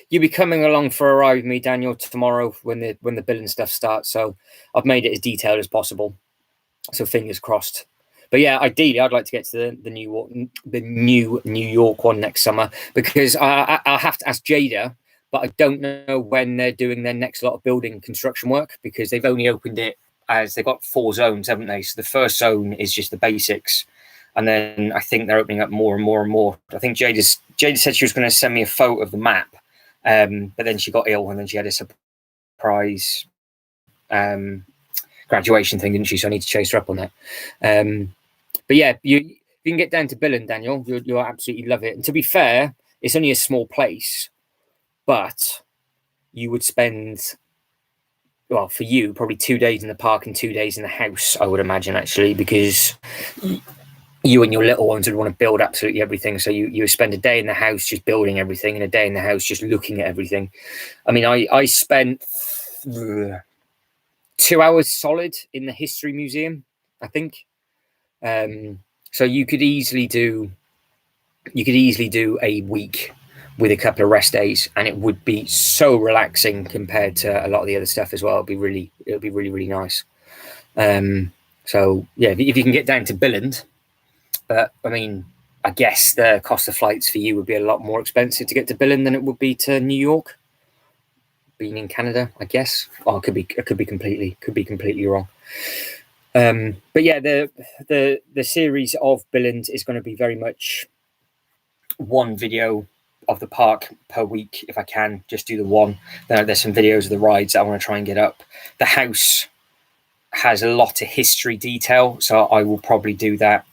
be coming along for a ride with me, Daniel, tomorrow when the Billund stuff starts. So I've made it as detailed as possible. So fingers crossed. But yeah, ideally, I'd like to get to the new New York one next summer, because I'll have to ask Jada, but I don't know when they're doing their next lot of building construction work, because they've only opened it as they've got 4 zones, haven't they? So the first zone is just the basics. And then I think they're opening up more and more and more. I think Jada said she was going to send me a photo of the map, but then she got ill, and then she had a surprise graduation thing, didn't she? So I need to chase her up on that. But yeah, if you can get down to Billund, Daniel, you'll absolutely love it. And to be fair, it's only a small place, but you would spend, well, for you, probably 2 days in the park and 2 days in the house, I would imagine, actually, because you and your little ones would want to build absolutely everything. So you spend a day in the house just building everything, and a day in the house just looking at everything. I mean, I spent 2 hours solid in the history museum, I think. So you could easily do a week with a couple of rest days, and it would be so relaxing compared to a lot of the other stuff as well. It'll be really nice. So yeah, if you can get down to Billund. But I mean, I guess the cost of flights for you would be a lot more expensive to get to Billund than it would be to New York. Being in Canada, I guess. Oh, it could be completely wrong. But yeah, the series of Billund is going to be very much one video of the park per week. If I can just do the one, there's some videos of the rides that I want to try and get up. The house has a lot of history detail, so I will probably do that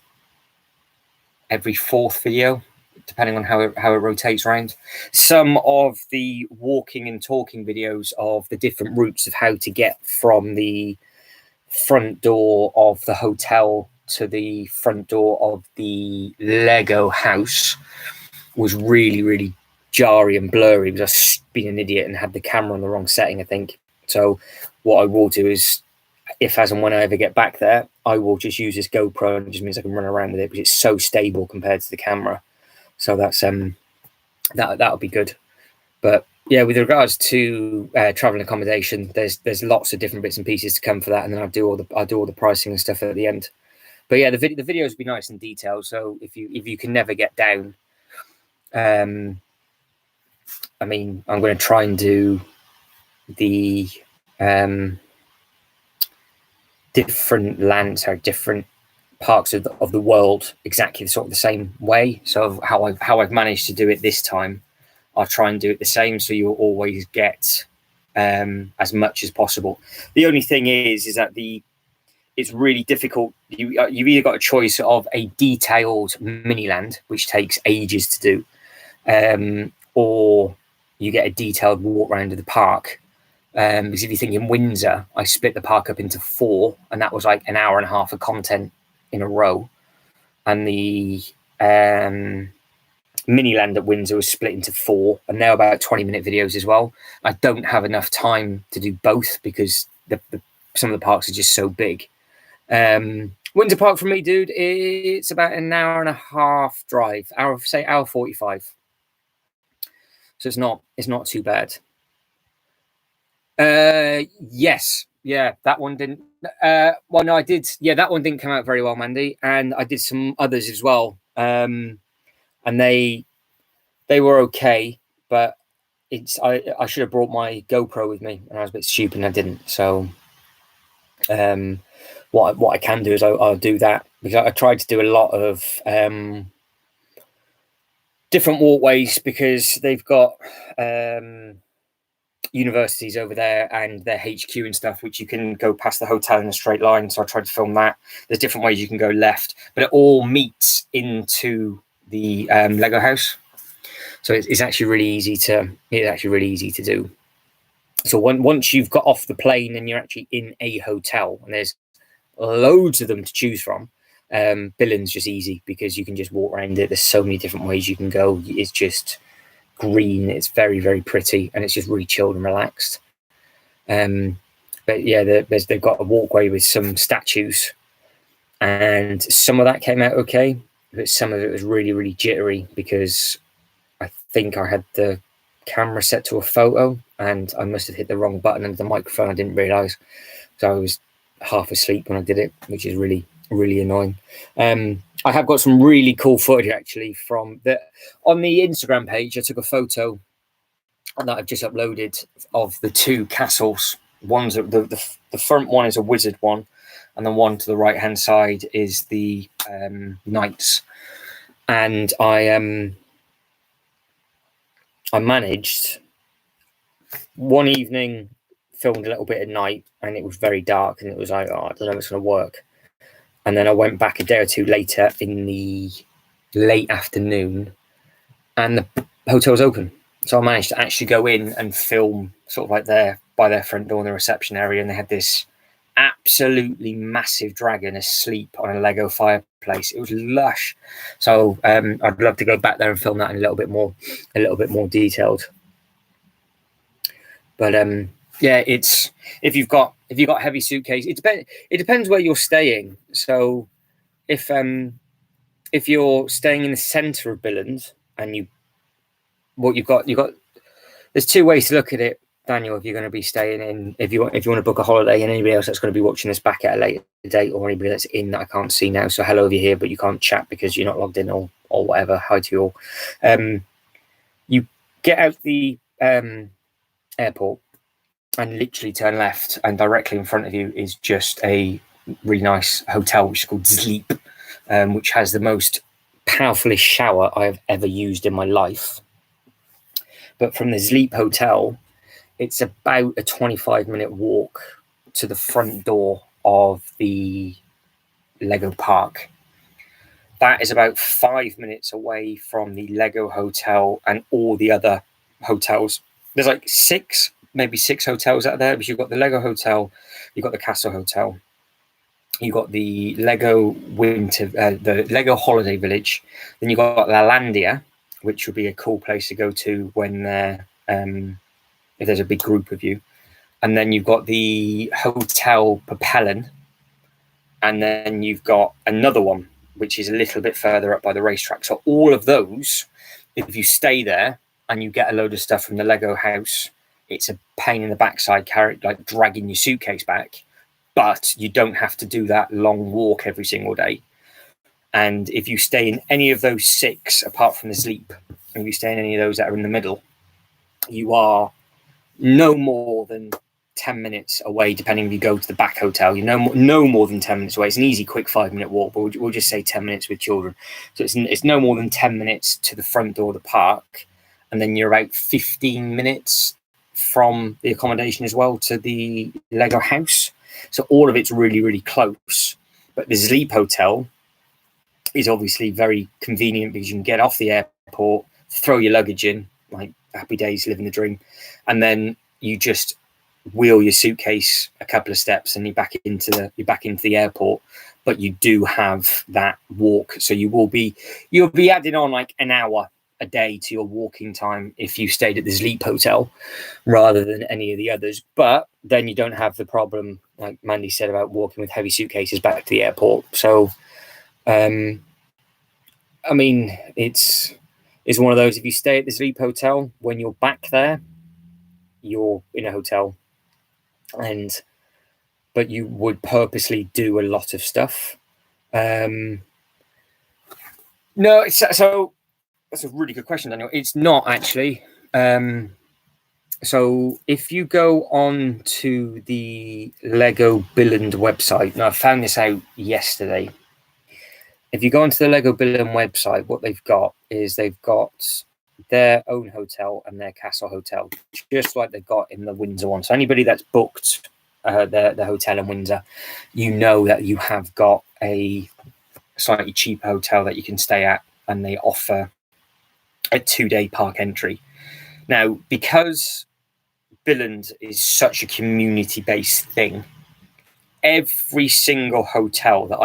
every fourth video, depending on how it rotates around. Some of the walking and talking videos of the different routes of how to get from the front door of the hotel to the front door of the Lego house was really jarry and blurry because I've been an idiot and had the camera on the wrong setting, I think. So what I will do is, if as and when I ever get back there, I will just use this GoPro, and it just means I can run around with it because it's so stable compared to the camera. So that's that'll be good. But yeah, with regards to travel and accommodation, there's lots of different bits and pieces to come for that, and then I'll do all the pricing and stuff at the end. But yeah, the videos will be nice and detailed. So if you can never get down, I mean, I'm going to try and do the different lands or different parts of the world exactly sort of the same way. So how I've managed to do it this time, I'll try and do it the same, so you'll always get as much as possible. The only thing is that it's really difficult. You've either got a choice of a detailed mini land, which takes ages to do, or you get a detailed walk around of the park. Because if you think in Windsor, I split the park up into 4, and that was like an hour and a half of content in a row. And the mini land at Windsor was split into 4, and they're about 20-minute videos as well. I don't have enough time to do both because some of the parks are just so big. Windsor Park for me, dude, it's about an hour and a half drive, hour 45. So it's not too bad. Yes, yeah, that one didn't. Well, no, I did. Yeah, that one didn't come out very well, Mandy, and I did some others as well. And they were okay, but I should have brought my GoPro with me, and I was a bit stupid and I didn't. So, what I can do is I'll do that, because I tried to do a lot of different walkways, because they've got universities over there and their HQ and stuff, which you can go past the hotel in a straight line. So I tried to film that. There's different ways you can go left, but it all meets into the Lego house. So it's actually really easy to do. So once you've got off the plane and you're actually in a hotel, and there's loads of them to choose from, Billund's just easy because you can just walk around it. There's so many different ways you can go. It's just green, it's very pretty, and it's just really chilled and relaxed. But yeah, they've got a walkway with some statues, and some of that came out okay, but some of it was really jittery because I think I had the camera set to a photo and I must have hit the wrong button under the microphone. I didn't realize, so I was half asleep when I did it, which is really annoying. I have got some really cool footage actually from on the Instagram page. I took a photo that I've just uploaded of the 2 castles. One's the front one is a wizard one, and the one to the right hand side is the knights. And I managed one evening, filmed a little bit at night, and it was very dark, and it was like, I don't know if it's going to work. And then I went back a day or 2 later in the late afternoon, and the hotel was open. So I managed to actually go in and film sort of like there by their front door in the reception area, and they had this absolutely massive dragon asleep on a Lego fireplace. It was lush. So I'd love to go back there and film that in a little bit more detailed. But yeah, it's if you've got heavy suitcase, it depends where you're staying. So if you're staying in the center of Billund and you've got there's 2 ways to look at it. Daniel, if you're going to be staying in, if you want to book a holiday, and anybody else that's going to be watching this back at a later date, or anybody that's in that I can't see now, so hello if you're here, but you can't chat because you're not logged in or whatever. Hi to you all. You get out the airport and literally turn left, and directly in front of you is just a really nice hotel, which is called Sleep, which has the most powerfulest shower I have ever used in my life. But from the Sleep Hotel, it's about a 25-minute walk to the front door of the Lego park. That is about 5 minutes away from the Lego Hotel and all the other hotels. There's like maybe six hotels out there, because you've got the Lego Hotel, you've got the Castle Hotel, you've got the Lego the Lego Holiday Village, then you've got Lalandia, which would be a cool place to go to when if there's a big group of you. And then you've got the Hotel Papillon, and then you've got another one, which is a little bit further up by the racetrack. So all of those, if you stay there and you get a load of stuff from the Lego house, it's a pain in the backside, like dragging your suitcase back, but you don't have to do that long walk every single day. And if you stay in any of those six, apart from the Sleep, and if you stay in any of those that are in the middle, you are no more than 10 minutes away, depending if you go to the back hotel. You know, no more than 10 minutes away. It's an easy, quick 5-minute walk, but we'll just say 10 minutes with children. So it's no more than 10 minutes to the front door of the park, and then you're about 15 minutes from the accommodation as well to the Lego house. So all of it's really, really close. But the Sleep Hotel is obviously very convenient because you can get off the airport, throw your luggage in, like happy days, living the dream, and then you just wheel your suitcase a couple of steps and you're back into the airport. But you do have that walk, so you'll be adding on like an hour a day to your walking time if you stayed at the Sleep Hotel rather than any of the others. But then you don't have the problem, like Mandy said, about walking with heavy suitcases back to the airport. So I mean, it's one of those, if you stay at the Sleep Hotel, when you're back there, you're in a hotel, but you would purposely do a lot of stuff. No, so that's a really good question, Daniel. It's not actually. So if you go on to the Lego Billund website, now I found this out yesterday. If you go onto the Lego Billund website, what they've got is they've got their own hotel and their castle hotel, just like they've got in the Windsor one. So anybody that's booked the hotel in Windsor, you know that you have got a slightly cheaper hotel that you can stay at, and they offer a 2-day park entry. Now, because Billund is such a community-based thing, every single hotel that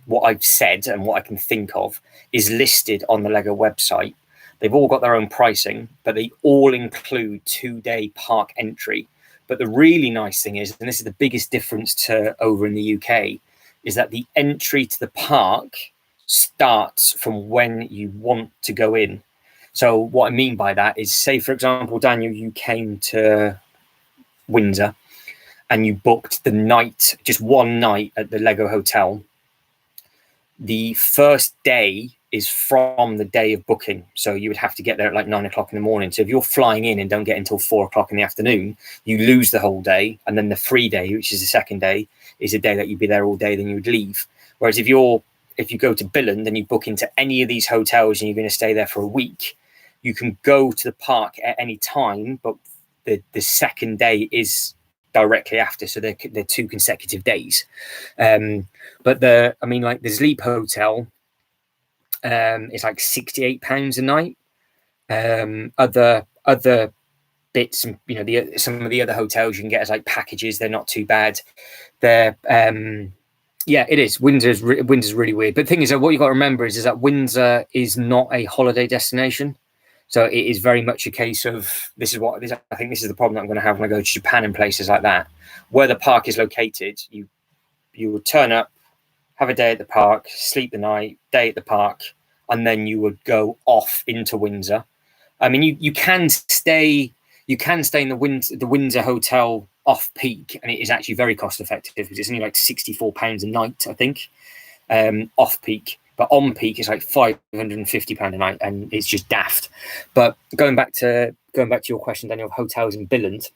what I've said and what I can think of is listed on the Lego website. They've all got their own pricing, but they all include 2-day park entry. But the really nice thing is, and this is the biggest difference to over in the UK, is that the entry to the park starts from when you want to go in. So what I mean by that is, say, for example, Daniel, you came to Windsor and you booked the night, just one night at the Lego Hotel. The first day is from the day of booking. So you would have to get there at like 9 o'clock in the morning. So if you're flying in and don't get until 4 o'clock in the afternoon, you lose the whole day. And then the free day, which is the second day, is a day that you'd be there all day, then you would leave. Whereas if you go to Billund and you book into any of these hotels and you're going to stay there for a week, you can go to the park at any time, but the second day is directly after, so they're 2 consecutive days. But the Sleep Hotel is like £68 a night. Other bits, and some of the other hotels you can get as like packages. They're not too bad. They're it is. Windsor's really weird. But the thing is that what you got to remember is that Windsor is not a holiday destination. So it is very much a case of, I think this is the problem that I'm going to have when I go to Japan and places like that, where the park is located. You would turn up, have a day at the park, sleep the night, day at the park, and then you would go off into Windsor. I mean, you can stay You can stay in the Windsor Hotel off peak, and it is actually very cost effective because it's only like £64 a night, I think, off peak. But on peak, it's like £550 a night, and it's just daft. But going back to your question, Daniel, of hotels in Billund,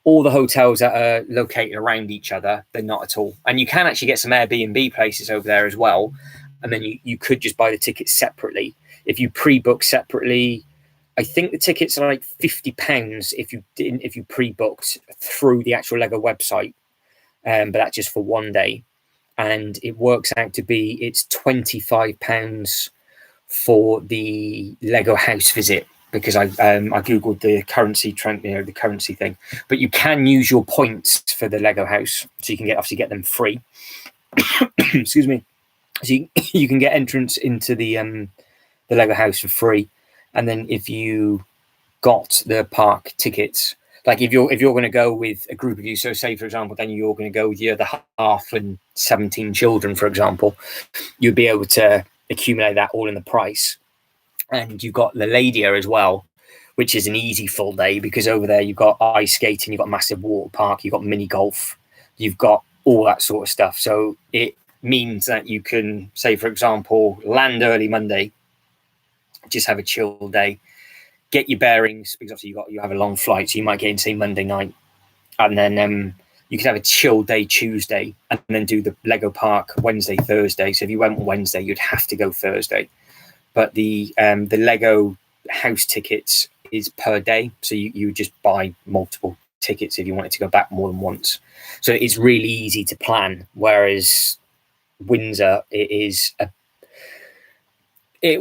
all the hotels that are located around each other, they're not at all. And you can actually get some Airbnb places over there as well. And then you could just buy the tickets separately. If you pre-book separately, I think the tickets are like £50 if you pre-booked through the actual Lego website. But that's just for one day. And it works out to be, it's £25 for the Lego house visit, because I googled the currency trend, the currency thing. But you can use your points for the Lego house, so you can obviously get them free. Excuse me. So you can get entrance into the Lego house for free, and then if you got the park tickets, like if you're going to go with a group of you, so say for example, then you're going to go with the other half and 17 children, for example, you'd be able to accumulate that all in the price. And you've got the Ladia as well, which is an easy full day, because over there you've got ice skating, you've got massive water park, you've got mini golf, you've got all that sort of stuff. So it means that you can, say for example, land early Monday, just have a chill day, get your bearings, because obviously you have a long flight, so you might get in say Monday night, and then you could have a chill day Tuesday, and then do the Lego Park Wednesday, Thursday. So if you went on Wednesday, you'd have to go Thursday. But the Lego house tickets is per day, so you just buy multiple tickets if you wanted to go back more than once. So it's really easy to plan. Whereas Windsor, it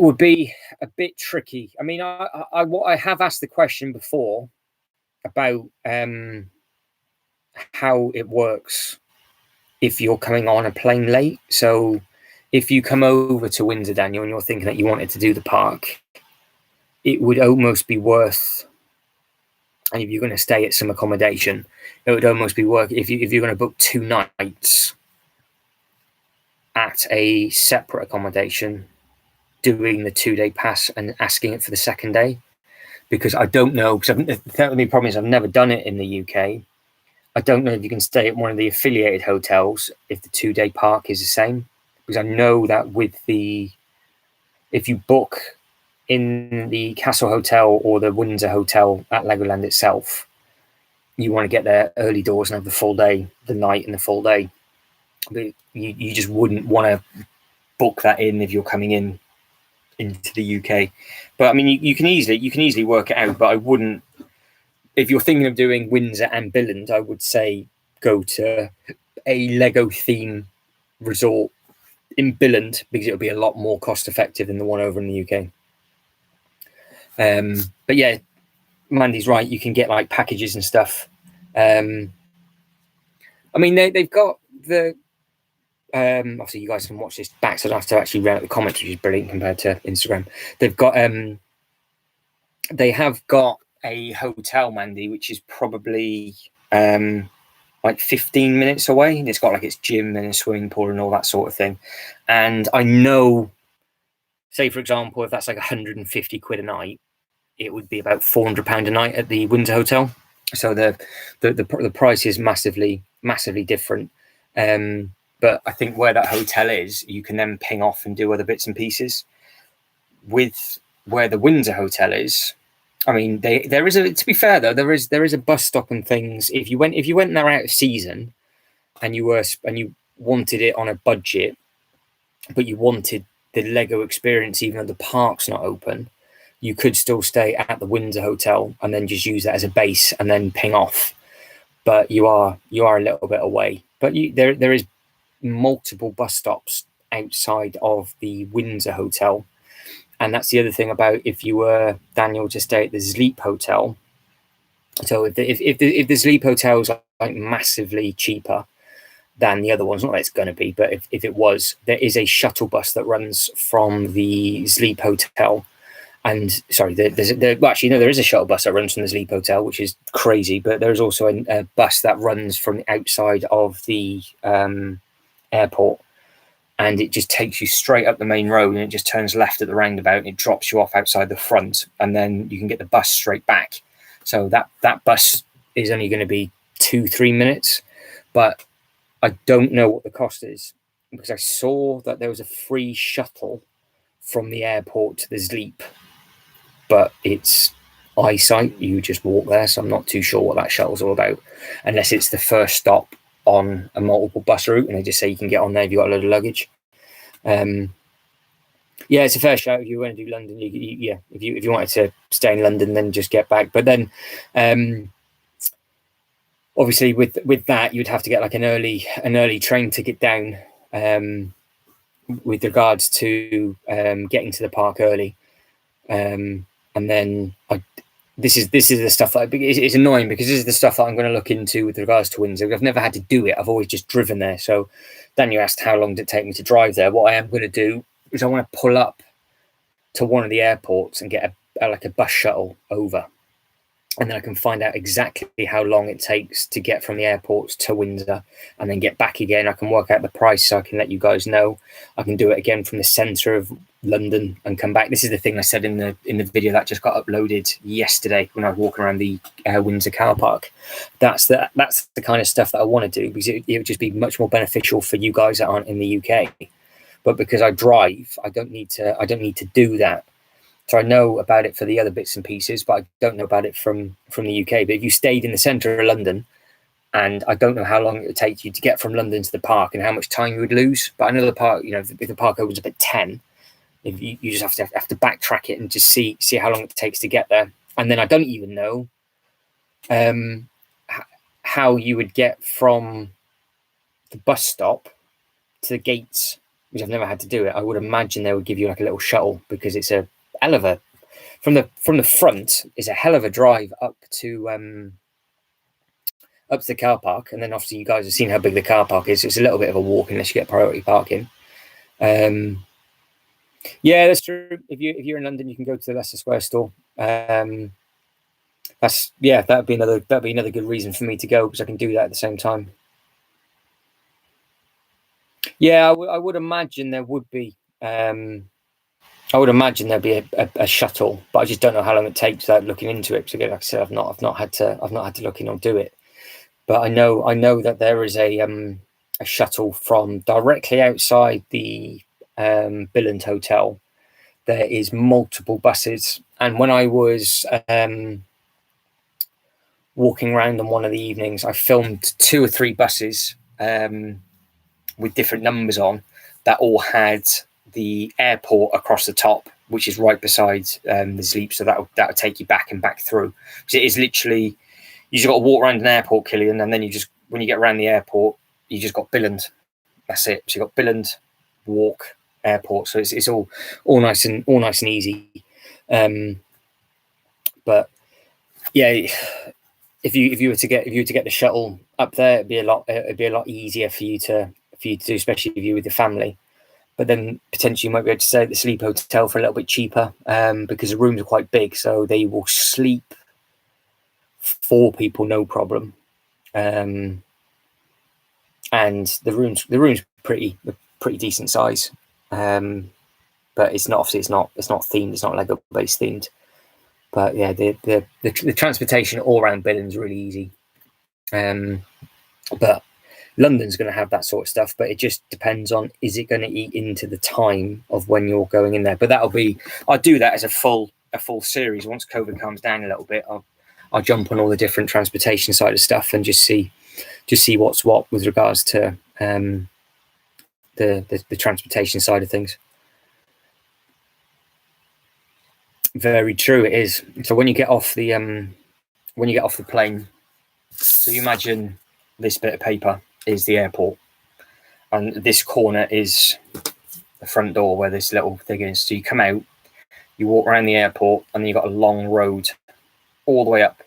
would be a bit tricky. I mean, I have asked the question before about how it works if you're coming on a plane late. So if you come over to Windsor, Daniel, and you're thinking that you wanted to do the park, it would almost be worth, and if you're going to stay at some accommodation, it would almost be worth, if you're going to book 2 nights at a separate accommodation, doing the 2-day pass and asking it for the second day. Because I don't know, because the only problem is I've never done it in the UK. I don't know if you can stay at one of the affiliated hotels if the 2-day park is the same. Because I know that if you book in the Castle Hotel or the Windsor Hotel at Legoland itself, you want to get there early doors and have the full day, the night and the full day. But you just wouldn't want to book that in if you're coming into the UK. But I mean, you can easily work it out. But I wouldn't, if you're thinking of doing Windsor and Billund, I would say go to a Lego theme resort in Billund, because it'll be a lot more cost effective than the one over in the UK. But yeah, Mandy's right. You can get like packages and stuff. I mean, they've got the. Obviously, you guys can watch this back, so I don't have to actually read out the comments, which is brilliant compared to Instagram. They've got. They have got a hotel, Mandy, which is probably like 15 minutes away, and it's got like its gym and a swimming pool and all that sort of thing. And I know, say for example, if that's like 150 quid a night, it would be about £400 a night at the Windsor Hotel. So the price is massively different. But I think where that hotel is, you can then ping off and do other bits and pieces. With where the Windsor Hotel is, I mean, there is a, to be fair though, there is a bus stop and things. If you went there out of season, and you wanted it on a budget, but you wanted the Lego experience, even though the park's not open, you could still stay at the Windsor Hotel and then just use that as a base and then ping off. But you are a little bit away. But there is multiple bus stops outside of the Windsor Hotel. And that's the other thing about if you were, Daniel, to stay at the Sleep Hotel. So if the Sleep Hotel is like massively cheaper than the other ones, not that it's going to be, but if it was, there is a shuttle bus that runs from the Sleep Hotel. And sorry, there is a shuttle bus that runs from the Sleep Hotel, which is crazy. But there's also a bus that runs from the outside of the airport, and it just takes you straight up the main road, and it just turns left at the roundabout, and it drops you off outside the front, and then you can get the bus straight back. So that bus is only going to be 2-3 minutes, but I don't know what the cost is, because I saw that there was a free shuttle from the airport to the Sleep, but it's eyesight, you just walk there, so I'm not too sure what that shuttle's all about, unless it's the first stop on a multiple bus route and they just say you can get on there if you've got a load of luggage. Yeah, it's a fair shout. If you want to do London, yeah, if you wanted to stay in London, then just get back. But then obviously with that, you'd have to get like an early train ticket down, with regards to getting to the park early. And then this is the stuff that it's annoying, because this is the stuff that I'm going to look into with regards to Windsor. I've never had to do it. I've always just driven there. So then you asked how long did it take me to drive there. What I am going to do is I want to pull up to one of the airports and get a bus shuttle over, and then I can find out exactly how long it takes to get from the airports to Windsor and then get back again. I can work out the price, so I can let you guys know. I can do it again from the centre of London and come back. This is the thing I said in the video that just got uploaded yesterday when I was walking around the Windsor car park. That's the kind of stuff that I want to do, because it would just be much more beneficial for you guys that aren't in the UK. But because I drive, I don't need to do that. So I know about it for the other bits and pieces, but I don't know about it from the UK. But if you stayed in the centre of London, and I don't know how long it would take you to get from London to the park and how much time you would lose. But I know the park, if the park opens up at 10, if you just have to backtrack it and just see how long it takes to get there. And then I don't even know how you would get from the bus stop to the gates, which I've never had to do it. I would imagine they would give you like a little shuttle, because it's a hell of a from the front is a hell of a drive up to the car park. And then obviously you guys have seen how big the car park is. It's a little bit of a walk unless you get priority parking. Yeah, that's true. If you're in London, you can go to the Leicester Square store. That'd be another good reason for me to go, because I can do that at the same time. Yeah, I would imagine there would be. I would imagine there'd be a shuttle, but I just don't know how long it takes without looking into it. Because again, like I said, I've not had to look in or do it. But I know that there is a shuttle from directly outside the Billund Hotel. There is multiple buses, and when I was walking around on one of the evenings, I filmed 2 or 3 buses with different numbers on that all had the airport across the top, which is right beside the Sleep. So that'll take you back and back through. So it is literally, you just got to walk around an airport, Killian, and then when you get around the airport, you just got Billund. That's it. So you got Billund, walk, airport. So it's all nice and easy. But yeah, if you were to get the shuttle up there, it'd be a lot easier for you to do, especially if you're with your family. But then potentially you might be able to stay at the Sleep Hotel for a little bit cheaper, because the rooms are quite big, so they will sleep 4 people no problem. And the room's pretty decent size, but it's not themed, it's not Lego based themed. But yeah, the transportation all around Billund is really easy. But London's going to have that sort of stuff, but it just depends on, is it going to eat into the time of when you're going in there. But I'll do that as a full series once COVID calms down a little bit. I'll jump on all the different transportation side of stuff and just see what's what with regards to the transportation side of things. Very true, it is. So when you get off the plane, so you imagine this bit of paper is the airport, and this corner is the front door where this little thing is. So you come out, you walk around the airport, and then you've got a long road all the way up,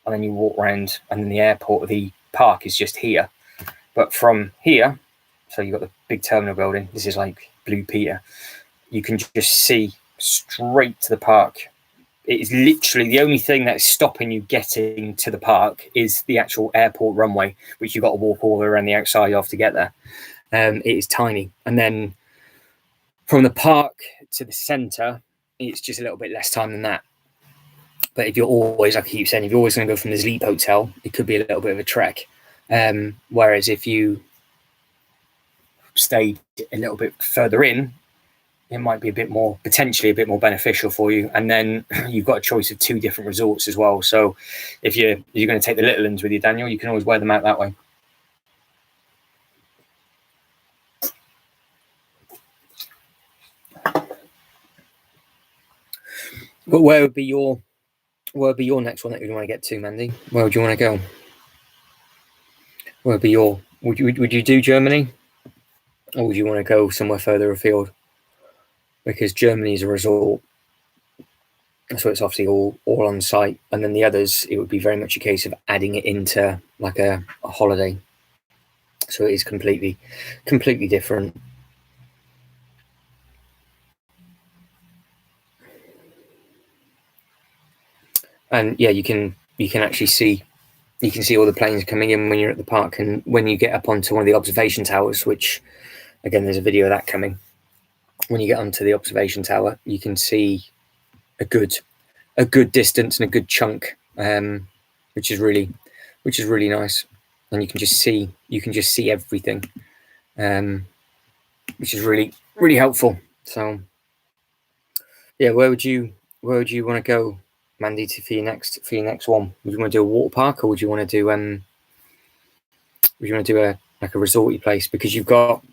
and then you walk around, and then the airport, the park is just here. But from here, so you've got the big terminal building, this is like Blue Peter, you can just see straight to the park. It is literally the only thing that is stopping you getting to the park is the actual airport runway, which you've got to walk all the way around the outside of to get there. It is tiny. And then from the park to the centre, it's just a little bit less time than that. But if you're always, like I keep saying, if you're always going to go from the Sleep Hotel, it could be a little bit of a trek. Whereas if you stayed a little bit further in, it might be a bit more, potentially a bit more beneficial for you. And then you've got a choice of 2 different resorts as well. So if you're going to take the little ones with you, Daniel, you can always wear them out that way. But where would be your next one that you want to get to, Mandy? Where would you want to go? Where would be your, would you do Germany? Or would you want to go somewhere further afield? Because Germany is a resort, so it's obviously all on site, and then the others, it would be very much a case of adding it into like a holiday. So it is completely different. And yeah, you can actually see, you can see all the planes coming in when you're at the park, and when you get up onto one of the observation towers, which again, there's a video of that coming. When you get onto the observation tower, you can see a good distance and a good chunk, which is really nice. And you can just see everything, which is really helpful. So yeah, where would you want to go, Mandy, for your next one? Would you want to do a water park, or would you want to do a resorty place? Because you've got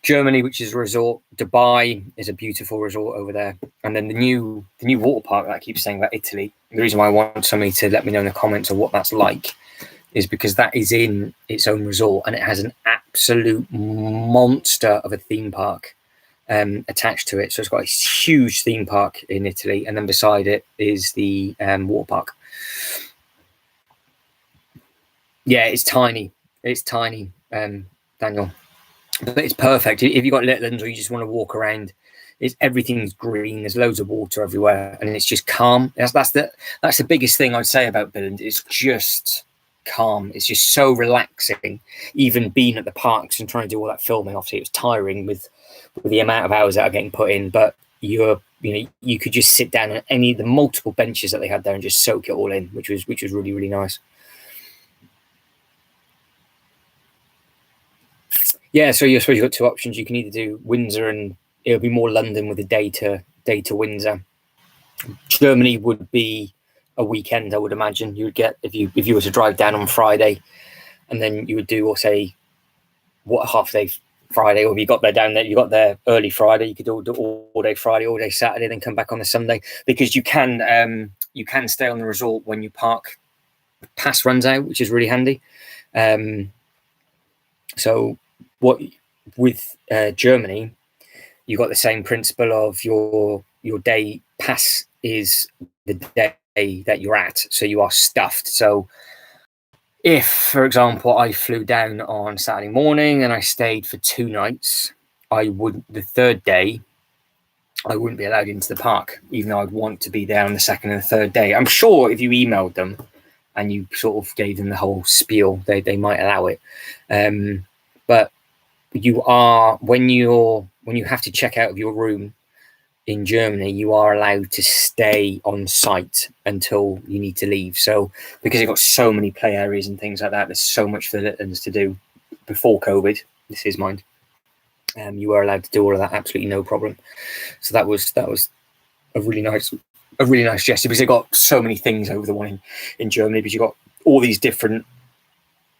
Germany, which is a resort. Dubai is a beautiful resort over there. And then the new water park that I keep saying about Italy, the reason why I want somebody to let me know in the comments of what that's like is because that is in its own resort, and it has an absolute monster of a theme park attached to it. So it's got a huge theme park in Italy, and then beside it is the water park. Yeah, it's tiny, Daniel, but it's perfect if you've got little ones or you just want to walk around. Everything's green, there's loads of water everywhere, and it's just calm. That's the biggest thing I'd say about Billund. It's just calm. It's just so relaxing. Even being at the parks and trying to do all that filming, obviously it was tiring with the amount of hours that are getting put in, but you could just sit down at any of the multiple benches that they had there and just soak it all in, which was really nice. Yeah, so I suppose you've got 2 options. You can either do Windsor, and it'll be more London with a day to Windsor. Germany would be a weekend, I would imagine. You would get, if you were to drive down on Friday, and then you would do, or say, what, half day Friday, or if you got there early Friday, you could do all day Friday, all day Saturday, then come back on the Sunday, because you can stay on the resort when you park. Pass runs out, which is really handy. So what with Germany, you got the same principle of your day pass is the day that you're at, so you are stuffed. So if, for example, I flew down on Saturday morning and I stayed for 2 nights, the third day I wouldn't be allowed into the park, even though I'd want to be there on the second and the third day. I'm sure if you emailed them and you sort of gave them the whole spiel, they might allow it. But you are, when you have to check out of your room in Germany, you are allowed to stay on site until you need to leave. So because you've got so many play areas and things like that, there's so much for the little ones to do. Before COVID, this is mine. You were allowed to do all of that, absolutely no problem. So that was a really nice gesture, because they've got so many things over the one in Germany, because you've got all these different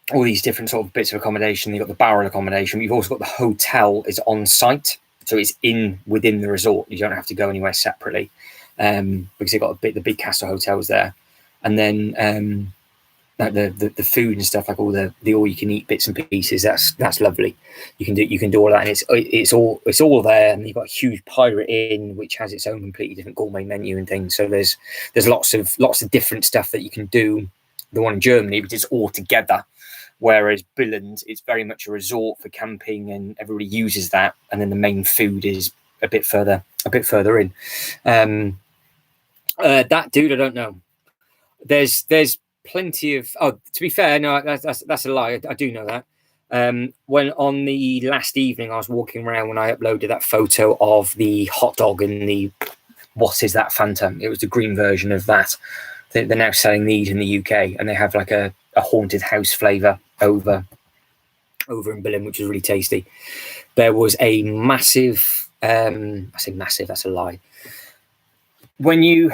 sort of bits of accommodation. You've got the barrel accommodation. You've also got the hotel is on site, so it's within the resort. You don't have to go anywhere separately, because they've got the big castle hotels there. And then like the food and stuff, like all the all you can eat bits and pieces. That's lovely. You can do all that, and it's all there. And you've got a huge Pirate Inn, which has its own completely different gourmet menu and things. So there's lots of different stuff that you can do. The one in Germany, which is all together. Whereas Billund, it's very much a resort for camping, and everybody uses that. And then the main food is a bit further in. That dude, I don't know. There's plenty of. Oh, to be fair, no, that's a lie. I do know that. When on the last evening I was walking around, when I uploaded that photo of the hot dog and the what is that Phantom? It was the green version of that. They're now selling these in the UK, and they have like a haunted house flavour over in Billund, which is really tasty. There was a massive, I say massive, that's a lie. When you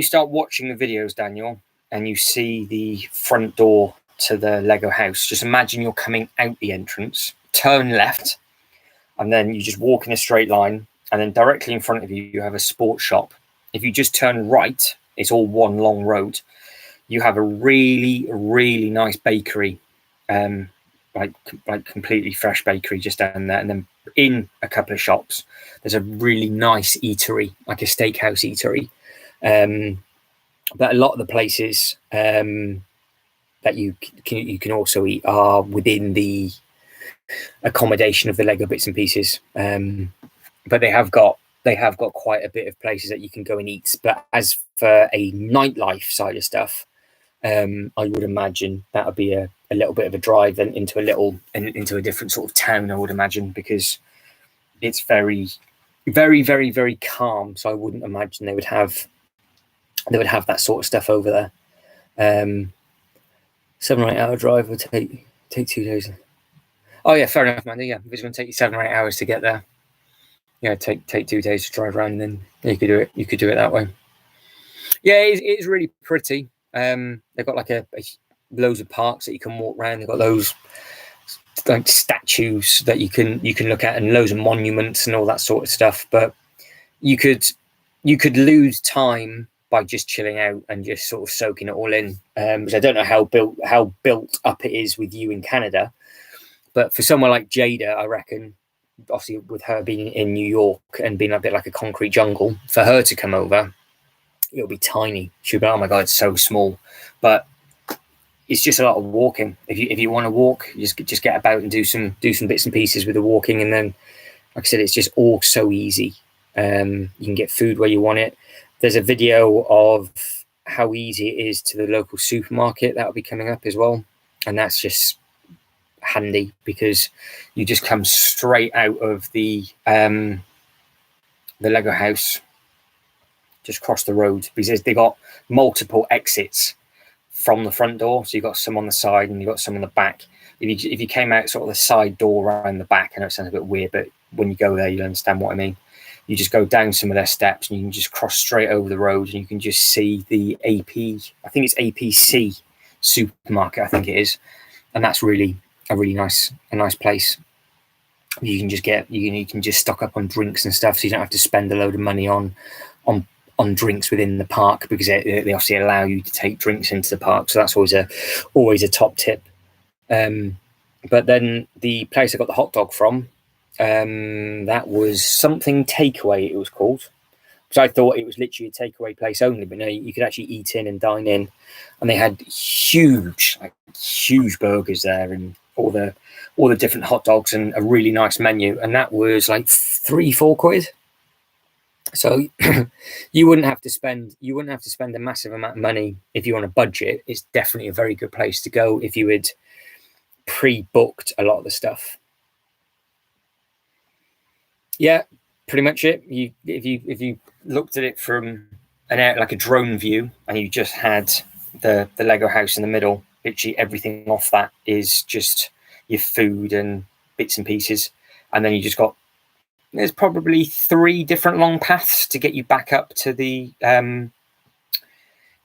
start watching the videos, Daniel, and you see the front door to the Lego house, just imagine you're coming out the entrance, turn left, and then you just walk in a straight line, and then directly in front of you, you have a sports shop. If you just turn right, it's all one long road. You have a really, really nice bakery, like completely fresh bakery just down there. And then in a couple of shops, there's a really nice eatery, like a steakhouse eatery. But a lot of the places that you can also eat are within the accommodation of the Lego bits and pieces. But they have got quite a bit of places that you can go and eat. But as for a nightlife side of stuff, I would imagine that would be a little bit of a drive and into a different sort of town, I would imagine, because it's very, very, very, very calm. So I wouldn't imagine they would have that sort of stuff over there. 7 or 8 hour drive would take 2 days. Oh yeah, fair enough, man. Yeah, if it's going to take you 7 or 8 hours to get there, yeah, take 2 days to drive around, and then you could do it. You could do it that way. Yeah, it's really pretty. They've got like loads of parks that you can walk around. They've got those like statues that you can look at, and loads of monuments and all that sort of stuff. But you could lose time by just chilling out and just sort of soaking it all in. Which I don't know how built up it is with you in Canada, but for someone like Jada, I reckon, obviously with her being in New York and being a bit like a concrete jungle, for her to come over, it'll be tiny. She'll be, oh my god, it's so small. But it's just a lot of walking. If you want to walk, just get about and do some bits and pieces with the walking, and then, like I said, it's just all so easy. You can get food where you want it. There's a video of how easy it is to the local supermarket that'll be coming up as well, and that's just handy because you just come straight out of the Lego house, just cross the road, because they got multiple exits from the front door. So you've got some on the side and you've got some on the back. If you came out sort of the side door around the back, I know it sounds a bit weird, but when you go there, you'll understand what I mean. You just go down some of their steps and you can just cross straight over the road, and you can just see the AP, I think it's APC supermarket, I think it is. And that's really a nice place. You can just stock up on drinks and stuff, so you don't have to spend a load of money on drinks within the park, because they obviously allow you to take drinks into the park. So that's always a top tip. But then the place I got the hot dog from, that was something takeaway, it was called. So I thought it was literally a takeaway place only, but no, you could actually eat in and dine in, and they had huge burgers there and all the different hot dogs and a really nice menu, and that was like 3-4 quid. So you wouldn't have to spend a massive amount of money if you want a budget. It's definitely a very good place to go if you had pre-booked a lot of the stuff. Yeah, pretty much it. If you looked at it from like a drone view, and you just had the Lego house in the middle, literally everything off that is just your food and bits and pieces, and then you just got, there's probably 3 different long paths to get you back up to the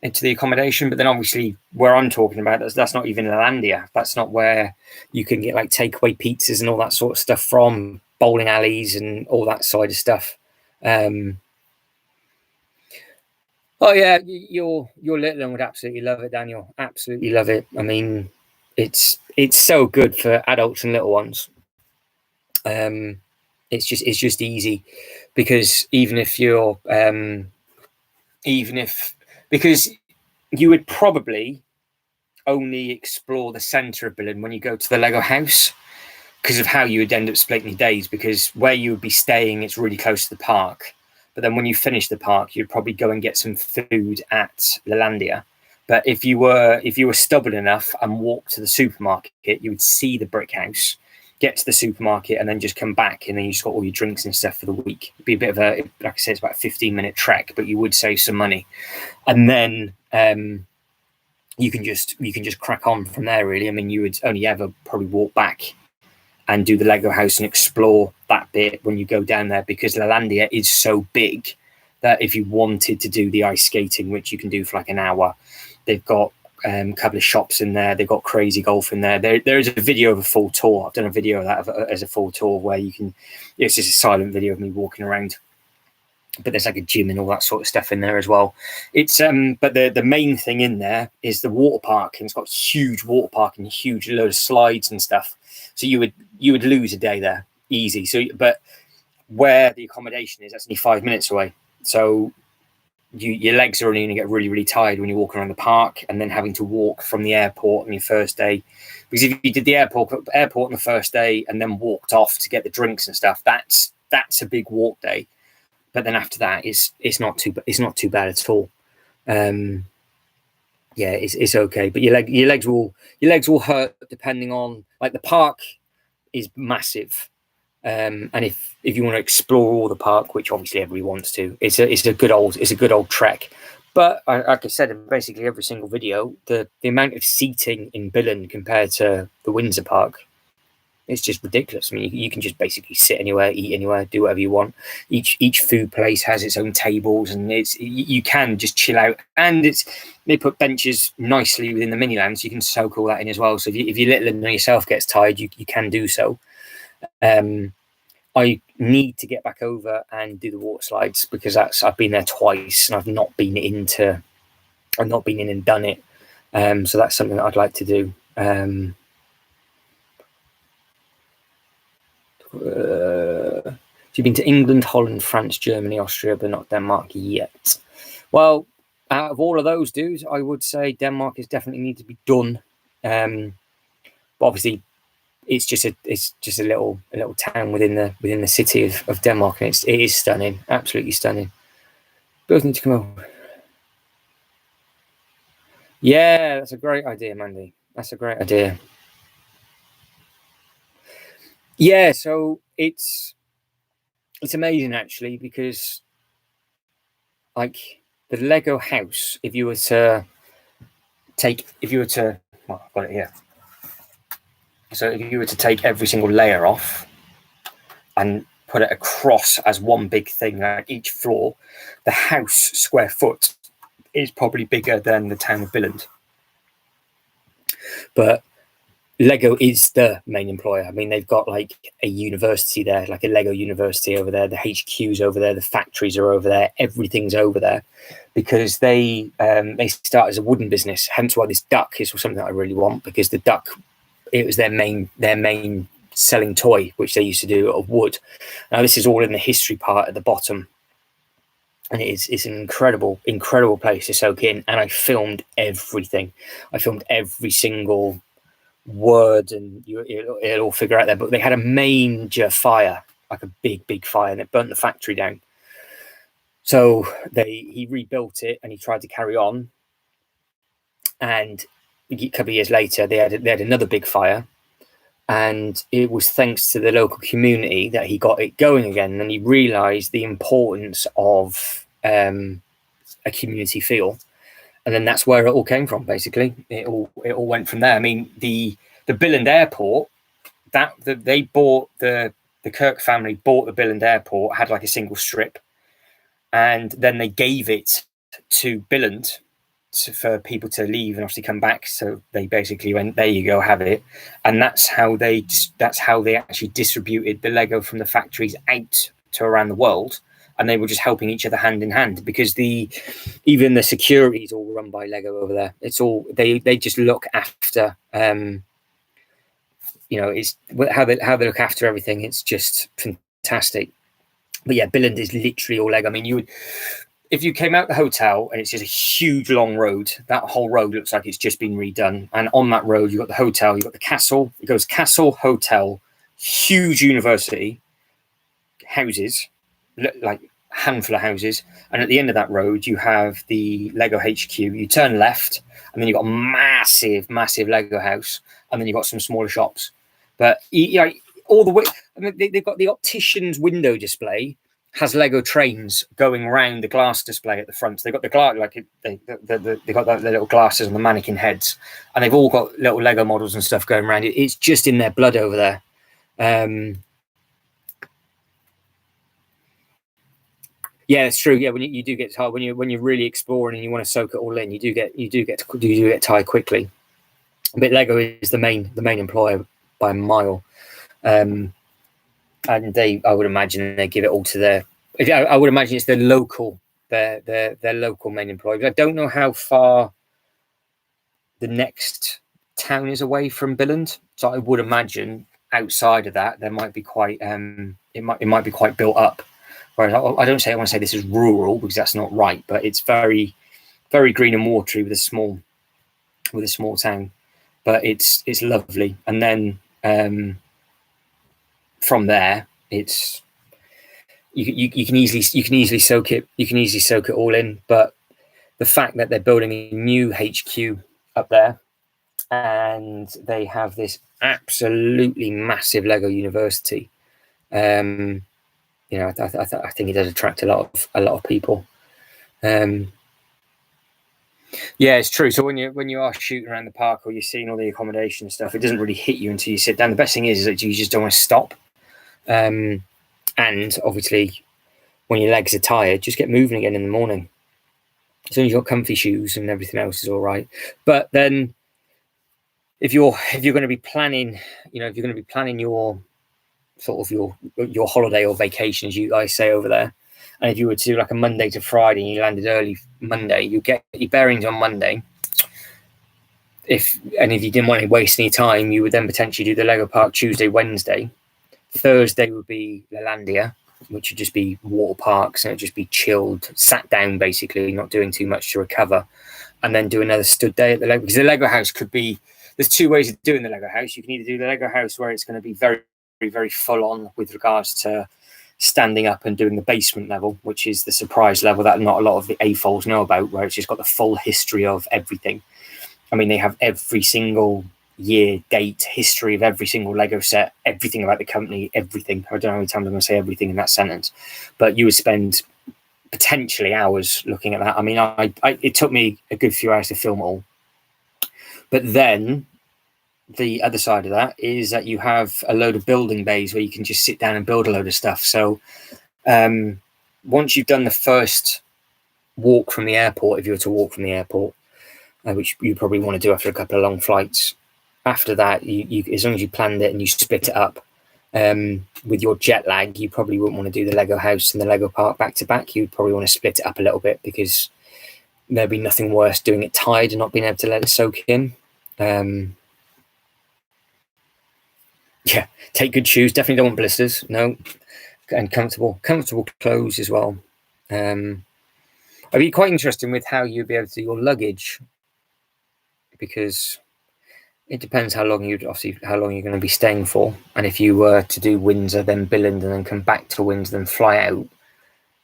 into the accommodation. But then obviously where I'm talking about, that's not even Legoland. That's not where you can get like takeaway pizzas and all that sort of stuff from, bowling alleys and all that side of stuff. Oh yeah, your little one would absolutely love it, Daniel. Absolutely love it. I mean, it's so good for adults and little ones. It's just easy, because because you would probably only explore the center of Billund when you go to the Lego house, because of how you would end up splitting your days, because where you would be staying, it's really close to the park. But then when you finish the park, you'd probably go and get some food at Legoland. But if you were stubborn enough and walked to the supermarket, you would see the brick house, get to the supermarket, and then just come back, and then you just got all your drinks and stuff for the week. It'd be a bit of a, like I said, it's about a 15-minute trek, but you would save some money. And then you can just crack on from there, really. I mean, you would only ever probably walk back and do the Lego house and explore that bit when you go down there, because Legolandia is so big that if you wanted to do the ice skating, which you can do for like an hour, they've got a couple of shops in there. They've got crazy golf in there. There is a video of a full tour. I've done a video of that as a full tour where you can, it's just a silent video of me walking around. But there's like a gym and all that sort of stuff in there as well. It's but the main thing in there is the water park, and it's got huge water park and huge load of slides and stuff. So you would lose a day there easy. So, but where the accommodation is, that's only 5 minutes away. So your legs are only going to get really, really tired when you're walking around the park, and then having to walk from the airport on your first day. Because if you did the airport on the first day and then walked off to get the drinks and stuff, that's a big walk day. But then after that, it's not too bad at all. Yeah, it's okay. But your legs will hurt depending on, like, the park is massive. And if you want to explore all the park, which obviously everybody wants to, it's a good old trek. But like I said in basically every single video, the amount of seating in Billund compared to the Windsor Park, it's just ridiculous. I mean, you can just basically sit anywhere, eat anywhere, do whatever you want. Each food place has its own tables, and you can just chill out. And they put benches nicely within the mini land, so you can soak all that in as well. So if your little one yourself gets tired, you can do so. I need to get back over and do the water slides, because I've been there twice and I've not been in and done it. So that's something that I'd like to do. So you've been to England, Holland, France, Germany, Austria, but not Denmark yet. Well, out of all of those, dudes, I would say Denmark is definitely need to be done. But obviously, it's just a little town within the city of Denmark, and it is stunning, absolutely stunning. Both need to come over. Yeah, that's a great idea, Mandy. That's a great idea. Yeah, so it's amazing actually, because like the Lego house, if you were to well, I've got it here. So if you were to take every single layer off and put it across as one big thing, like each floor, the house square foot is probably bigger than the town of Billund. But Lego is the main employer. I mean, they've got like a university there, like a Lego university over there. The HQ's over there. The factories are over there. Everything's over there, because they start as a wooden business. Hence why this duck is something that I really want, because the duck, it was their main selling toy, which they used to do out of wood. Now this is all in the history part at the bottom, and it's an incredible place to soak in. And I filmed everything. I filmed every single word, and it'll all figure out there. But they had a major fire, like a big fire, and it burnt the factory down. So he rebuilt it, and he tried to carry on. And a couple of years later, they had another big fire, and it was thanks to the local community that he got it going again. And he realised the importance of a community feel. And then that's where it all came from. Basically, it all went from there. I mean, the Billund Airport, they bought the Kirk family bought the Billund Airport, had like a single strip, and then they gave it to Billund for people to leave and obviously come back. So they basically went, there you go, have it. And that's how they actually distributed the Lego from the factories out to around the world. And they were just helping each other hand in hand, because even the security is all run by Lego over there. It's all they just look after. It's how they look after everything. It's just fantastic. But yeah, Billund is literally all Lego. I mean, if you came out the hotel and it's just a huge long road, that whole road looks like it's just been redone. And on that road, you've got the hotel, you've got the castle. It goes castle, hotel, huge university, houses, like handful of houses, and at the end of that road you have the Lego HQ. You turn left, and then you've got a massive Lego house, and then you've got some smaller shops. But all the way. I mean, they've got the optician's window display has Lego trains going around the glass display at the front. So they've got the glass, like they've got the little glasses on the mannequin heads, and they've all got little Lego models and stuff going around. It's just in their blood over there. Yeah, it's true. Yeah, when you do get tired, when you're really exploring and you want to soak it all in, you do get tired quickly. But Lego is the main employer by a mile, and I would imagine they give it all to their. I would imagine it's their local main employer. I don't know how far the next town is away from Billund, so I would imagine outside of that there might be quite it might be quite built up. Whereas I want to say this is rural, because that's not right, but it's very, very green and watery with a small town. But it's lovely. And then from there, it's you can easily soak it all in. But the fact that they're building a new HQ up there, and they have this absolutely massive Lego university, I think it does attract a lot of people. Yeah, it's true. So when you are shooting around the park, or you're seeing all the accommodation stuff, it doesn't really hit you until you sit down. The best thing is that you just don't want to stop. And obviously, when your legs are tired, just get moving again in the morning. As long as you've got comfy shoes and everything else is all right. But then, if you're going to be planning, your sort of your holiday or vacation, as you guys say over there, and if you were to do like a Monday to Friday and you landed early Monday, you get your bearings on Monday. If you didn't want to waste any time, you would then potentially do the Lego Park Tuesday, Wednesday. Thursday would be Legolandia, which would just be water parks, and it'd just be chilled, sat down basically, not doing too much to recover, and then do another stud day at the Lego, because the Lego house could be. There's two ways of doing the Lego house. You can either do the Lego house where it's going to be very, very, very full on with regards to standing up and doing the basement level, which is the surprise level that not a lot of the AFOLs know about, where it's just got the full history of everything. I mean, they have every single year, date, history of every single Lego set, everything about the company, everything. I don't know how many times I'm going to say everything in that sentence, but you would spend potentially hours looking at that. I mean, it took me a good few hours to film it all. But then the other side of that is that you have a load of building bays where you can just sit down and build a load of stuff. So once you've done the first walk from the airport, if you were to walk from the airport, which you probably want to do after a couple of long flights, after that, you as long as you planned it and you split it up, with your jet lag, you probably wouldn't want to do the Lego house and the Lego park back to back. You'd probably want to split it up a little bit, because there'd be nothing worse doing it tired and not being able to let it soak in. Yeah, take good shoes. Definitely don't want blisters. No, and comfortable clothes as well. It'd be quite interesting with how you'd be able to do your luggage, because it depends how long you're going to be staying for. And if you were to do Windsor, then Billund, and then come back to Windsor, then fly out,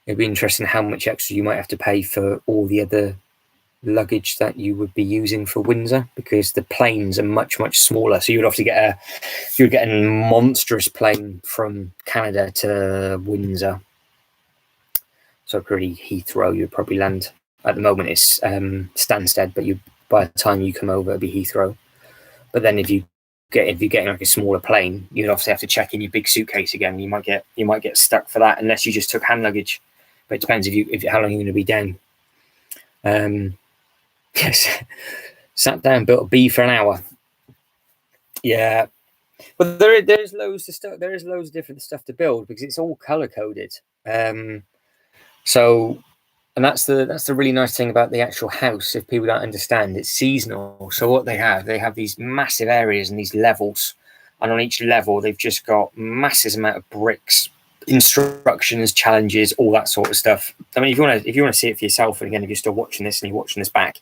it'd be interesting how much extra you might have to pay for all the other luggage that you would be using for Windsor, because the planes are much, much smaller. So you would have to get a monstrous plane from Canada to Windsor. So pretty Heathrow, you'd probably land. At the moment it's Stansted, but by the time you come over, it'd be Heathrow. But then if you're getting like a smaller plane, you'd obviously have to check in your big suitcase again. You might get stuck for that unless you just took hand luggage. But it depends if how long you're going to be down. Yes, sat down, built a bee for an hour. Yeah, but there's loads of stuff. There is loads of different stuff to build, because it's all color coded. So, and that's the really nice thing about the actual house. If people don't understand, it's seasonal. So what they have these massive areas and these levels, and on each level they've just got massive amount of bricks, instructions, challenges, all that sort of stuff. I mean, if you want to see it for yourself, and again, if you're still watching this and you're watching this back,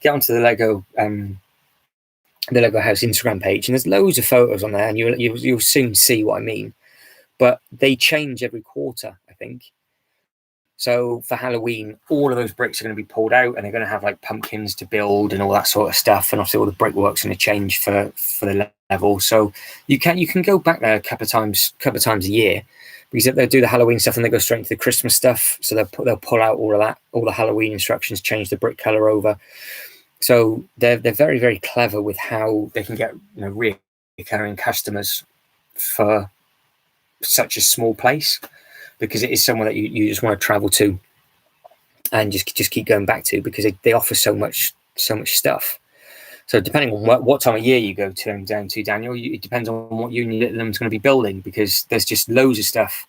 get onto the Lego House Instagram page, and there's loads of photos on there, and you'll soon see what I mean. But they change every quarter, I think. So for Halloween, all of those bricks are going to be pulled out, and they're going to have like pumpkins to build and all that sort of stuff. And obviously, all the brickwork's going to change for the level. So you can go back there a couple of times a year, because they'll do the Halloween stuff and they go straight into the Christmas stuff. So they'll pull out all of that, all the Halloween instructions, change the brick color over. So they're very, very clever with how they can get recurring customers for such a small place, because it is somewhere that you just want to travel to and just keep going back to, because they offer so much stuff. So depending on what time of year you go down to, Daniel, it depends on what Union Littleham's going to be building, because there's just loads of stuff.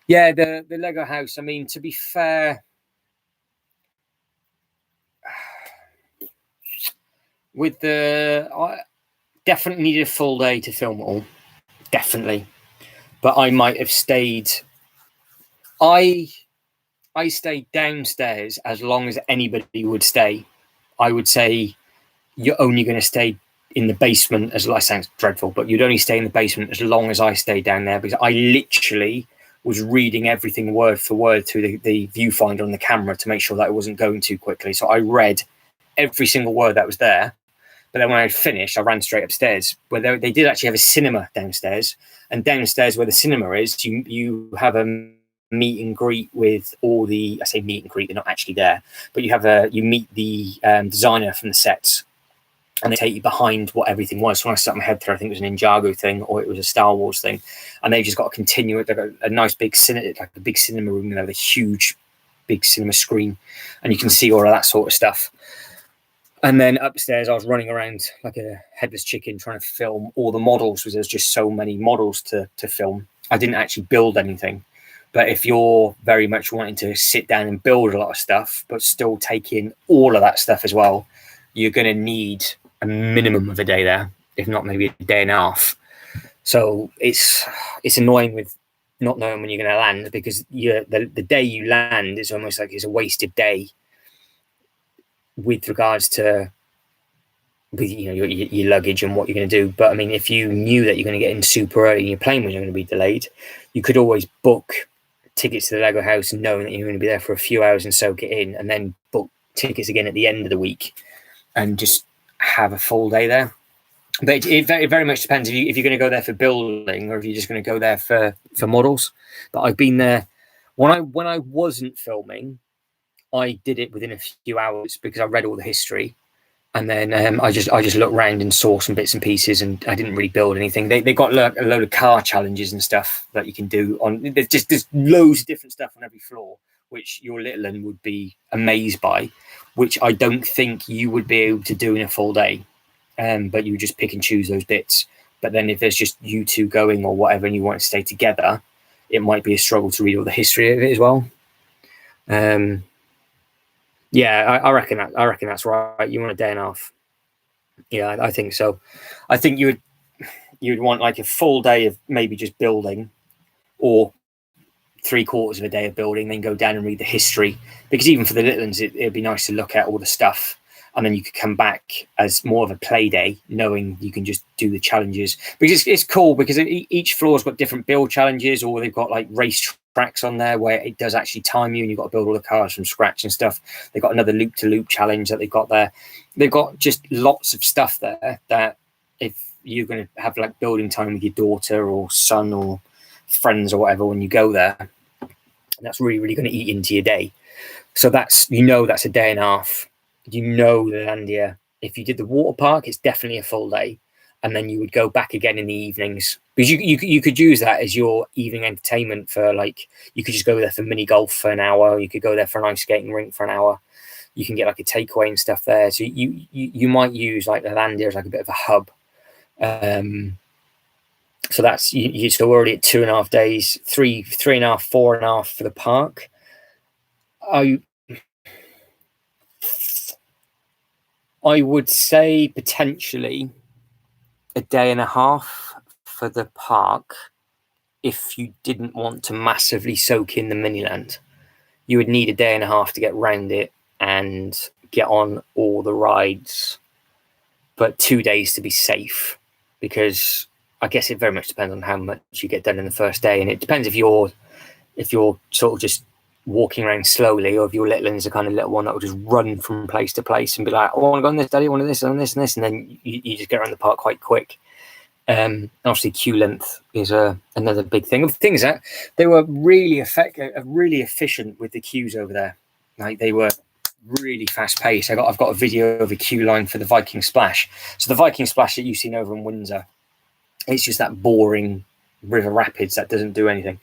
Yeah, the Lego house. I mean, to be fair, with I definitely needed a full day to film it all. Definitely. But I might have stayed. I stayed downstairs as long as anybody would stay. I would say you're only going to stay in the basement, as that sounds dreadful, but you'd only stay in the basement as long as I stayed down there, because I literally was reading everything word for word through the viewfinder on the camera to make sure that it wasn't going too quickly. So I read every single word that was there. But then when I finished, I ran straight upstairs, where they did actually have a cinema downstairs. And downstairs where the cinema is, you have a meet and greet with all the, I say meet and greet, they're not actually there, but you meet the designer from the sets, and they take you behind what everything was. So when I stuck my head through, I think it was an Ninjago thing or it was a Star Wars thing, and they've just got to continue it. They've got a nice big cinema, like a big cinema room, with a huge big cinema screen, and you can see all of that sort of stuff. And then upstairs, I was running around like a headless chicken trying to film all the models, because there's just so many models to film. I didn't actually build anything. But if you're very much wanting to sit down and build a lot of stuff, but still take in all of that stuff as well, you're going to need a minimum of a day there, if not maybe a day and a half. So it's annoying with not knowing when you're going to land, because the day you land is almost like it's a wasted day with regards to your luggage and what you're going to do. But I mean, if you knew that you're going to get in super early and your plane was going to be delayed, you could always book tickets to the Lego house knowing that you're going to be there for a few hours and soak it in, and then book tickets again at the end of the week and just have a full day there. But it very much depends if you're going to go there for building or if you're just going to go there for models. But I've been there when I wasn't filming. I did it within a few hours because I read all the history, and then I just looked around and saw some bits and pieces, and I didn't really build anything. They got a load of car challenges and stuff that you can do on. There's loads of different stuff on every floor, which your little one would be amazed by, which I don't think you would be able to do in a full day. But you just pick and choose those bits. But then if there's just you two going or whatever, and you want to stay together, it might be a struggle to read all the history of it as well. Yeah, I reckon that's right. You want a day and a half. Yeah, I think so. I think you'd want like a full day of maybe just building, or 3/4 of a day of building, then go down and read the history. Because even for the little ones, it'd be nice to look at all the stuff, and then you could come back as more of a play day, knowing you can just do the challenges. Because it's cool, because each floor's got different build challenges, or they've got like race tracks on there where it does actually time you, and you've got to build all the cars from scratch and stuff. They've got another loop-to-loop challenge that they've got there. They've got just lots of stuff there that if you're going to have like building time with your daughter or son or friends or whatever when you go there, that's really, really going to eat into your day. So that's a day and a half. Landia, if you did the water park, it's definitely a full day, and then you would go back again in the evenings, because you could use that as your evening entertainment. For like, you could just go there for mini golf for an hour, you could go there for an ice skating rink for an hour, you can get like a takeaway and stuff there. So you might use like Landia as like a bit of a hub. So that's you're still already at 2.5 days, 3.5, 4.5 for the park. I would say potentially a day and a half for the park. If you didn't want to massively soak in the Miniland, you would need a day and a half to get round it and get on all the rides, but 2 days to be safe, because I guess it very much depends on how much you get done in the first day. And it depends if you're sort of just walking around slowly, or if your little one's the kind of little one that will just run from place to place and be like, oh, I want to go on this, daddy, I want this, and this, and this, and then you just get around the park quite quick. Obviously, queue length is another big thing. The thing is that they were really efficient with the queues over there. Like, they were really fast paced. I've got a video of a queue line for the Viking Splash. So the Viking Splash that you've seen over in Windsor, it's just that boring river rapids that doesn't do anything.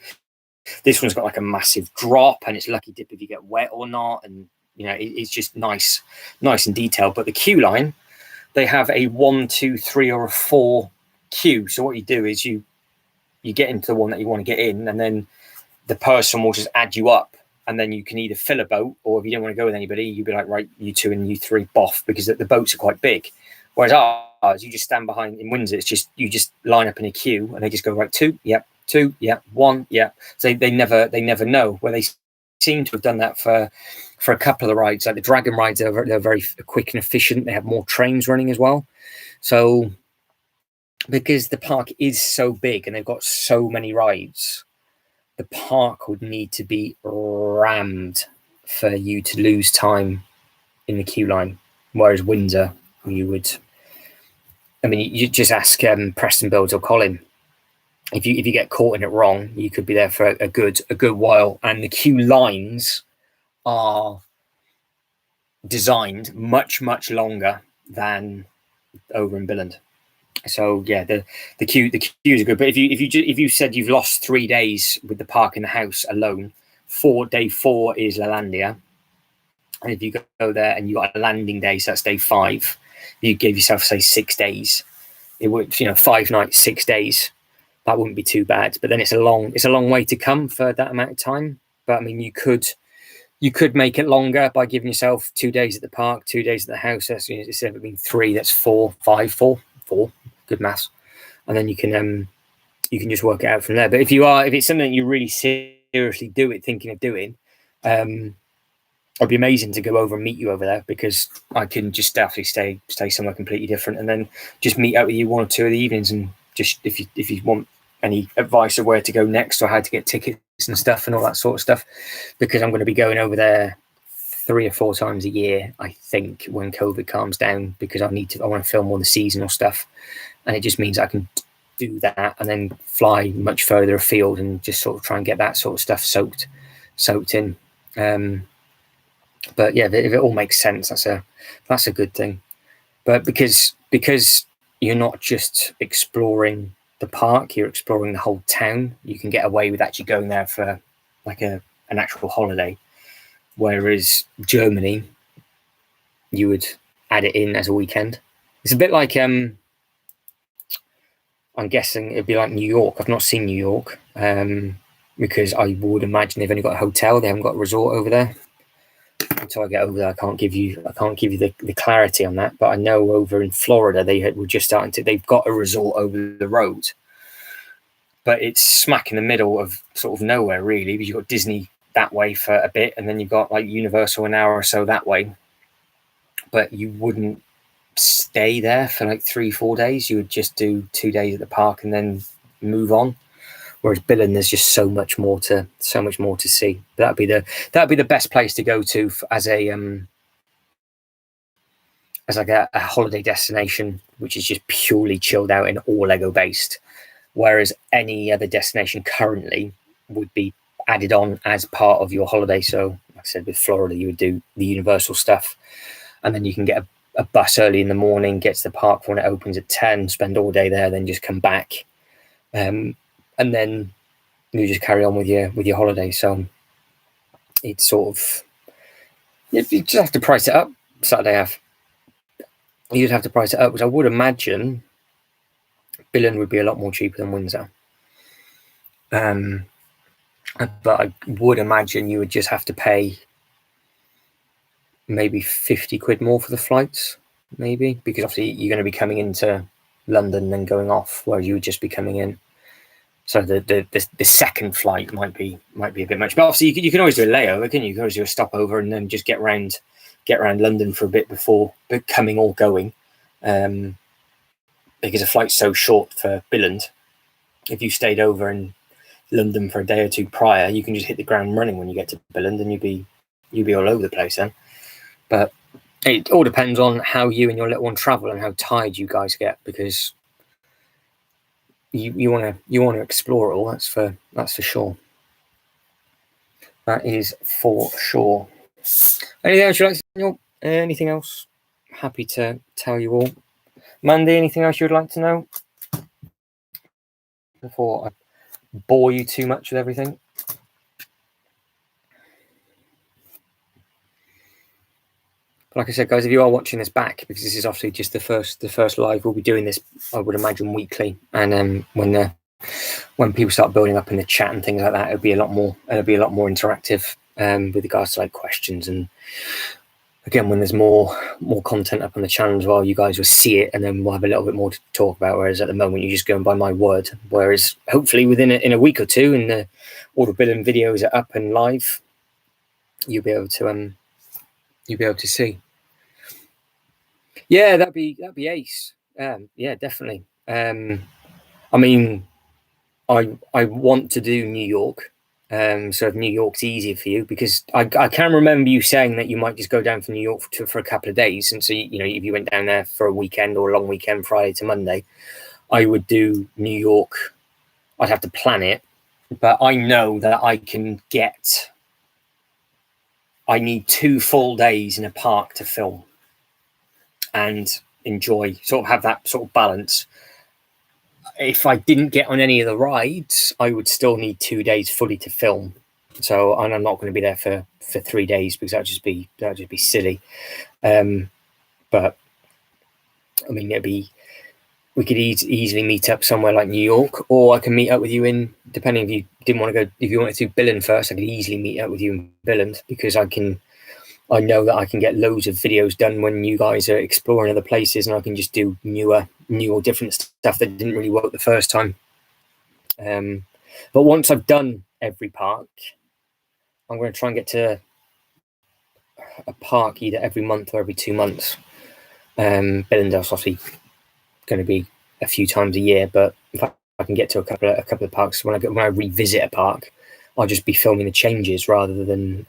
This one's got like a massive drop, and it's lucky dip if you get wet or not, and it's just nice and detailed. But the queue line, they have a 1, 2, 3, or a 4 queue. So what you do is you get into the one that you want to get in, and then the person will just add you up, and then you can either fill a boat, or if you don't want to go with anybody, you'd be like, right, you 2 and you 3, boff, because the boats are quite big. Whereas ours, you just stand behind. In Windsor, it's just you just line up in a queue, and they just go, right, 2, yep, 2, yep, 1, yep. So they never know. Where they seem to have done that for a couple of the rides, like the dragon rides, they're very quick and efficient. They have more trains running as well. So because the park is so big and they've got so many rides, the park would need to be rammed for you to lose time in the queue line. Whereas Windsor, you just ask Preston Builds or Colin. If you get caught in it wrong, you could be there for a good while. And the queue lines are designed much longer than over in Billund. So yeah, the queues are good. But if you said you've lost 3 days with the park and the house alone, day 4 is Legoland. And if you go there and you got a landing day, so that's day 5, you give yourself, say, 6 days. It would, 5 nights, 6 days. That wouldn't be too bad. But then it's a long way to come for that amount of time. But I mean, you could make it longer by giving yourself 2 days at the park, 2 days at the house. That's, instead of it being 3, that's 4, 5, 4. Good maths. And then you can just work it out from there. But if it's something you really seriously thinking of doing, it'd be amazing to go over and meet you over there, because I can just definitely stay somewhere completely different, and then just meet up with you 1 or 2 of the evenings, and just if you want any advice of where to go next or how to get tickets and stuff and all that sort of stuff, because I'm going to be going over there 3 or 4 times a year, I think, when COVID calms down, because I want to film all the seasonal stuff, and it just means I can do that and then fly much further afield and just sort of try and get that sort of stuff soaked in. But yeah, if it all makes sense, that's a good thing. But because you're not just exploring the park, you're exploring the whole town, you can get away with actually going there for like an actual holiday. Whereas Germany, you would add it in as a weekend. It's a bit like, I'm guessing it'd be like New York. I've not seen New York, because I would imagine they've only got a hotel. They haven't got a resort over there. Until I get over there, I can't give you the clarity on that. But I know over in Florida, were just starting to. They've got a resort over the road, but it's smack in the middle of sort of nowhere, really, because you've got Disney that way for a bit, and then you've got like Universal an hour or so that way. But you wouldn't stay there for like 3-4 days. You would just do 2 days at the park and then move on. Whereas Billund, there's just so much more to see. That'd be the best place to go to as like a holiday destination, which is just purely chilled out and all Lego based. Whereas any other destination currently would be added on as part of your holiday. So, like I said, with Florida, you would do the Universal stuff, and then you can get a bus early in the morning, get to the park when it opens at 10, spend all day there, then just come back. And then you just carry on with your holiday. So it's sort of, you just have to price it up. Saturday half, you just have to price it up, because I would imagine Billund would be a lot more cheaper than Windsor. But I would imagine you would just have to pay maybe 50 quid more for the flights, maybe, because obviously you're going to be coming into London and then going off, whereas you would just be coming in. So the second flight might be a bit much, but obviously you can always do a layover, can you? You can always do a stopover and then just get around London for a bit before coming or going, because a flight's so short for Billund. If you stayed over and London for a day or two prior, you can just hit the ground running when you get to Billund, and you'd be all over the place then. But it all depends on how you and your little one travel and how tired you guys get, because you want to explore it all. That's for sure. That is for sure. Anything else you'd like to say, Daniel? Anything else? Happy to tell you all. Mandy, anything else you'd like to know before I bore you too much with everything? But like I said, guys, if you are watching this back, because this is obviously just the first live, we'll be doing this, I would imagine, weekly. And when people start building up in the chat and things like that, it'll be a lot more interactive with regards to like questions. And again, when there's more content up on the channel as well, you guys will see it, and then we'll have a little bit more to talk about. Whereas at the moment, you're just going by my word. Whereas hopefully within in a week or two, and all the Billund videos are up and live, you'll be able to see. Yeah, that'd be ace. Yeah, definitely. I mean, I want to do New York. So if New York's easier for you, because I can remember you saying that you might just go down from New York for a couple of days, and so you know, if you went down there for a weekend or a long weekend, Friday to Monday, I would do New York. I'd have to plan it, but I know that I can get. I need 2 full days in a park to film and enjoy, sort of have that sort of balance. If I didn't get on any of the rides, I would still need 2 days fully to film. So, and I'm not going to be there for 3 days, because that'd just be silly. But I mean, we could easily meet up somewhere like New York, or I can meet up with you in, depending if you didn't want to go, if you wanted to do Billund first, I could easily meet up with you in Billund, because I know that I can get loads of videos done when you guys are exploring other places, and I can just do new or different stuff that didn't really work the first time. But once I've done every park, I'm going to try and get to a park either every month or every 2 months. Billund is obviously going to be a few times a year, but if I can get to a couple of parks, when I revisit a park, I'll just be filming the changes rather than.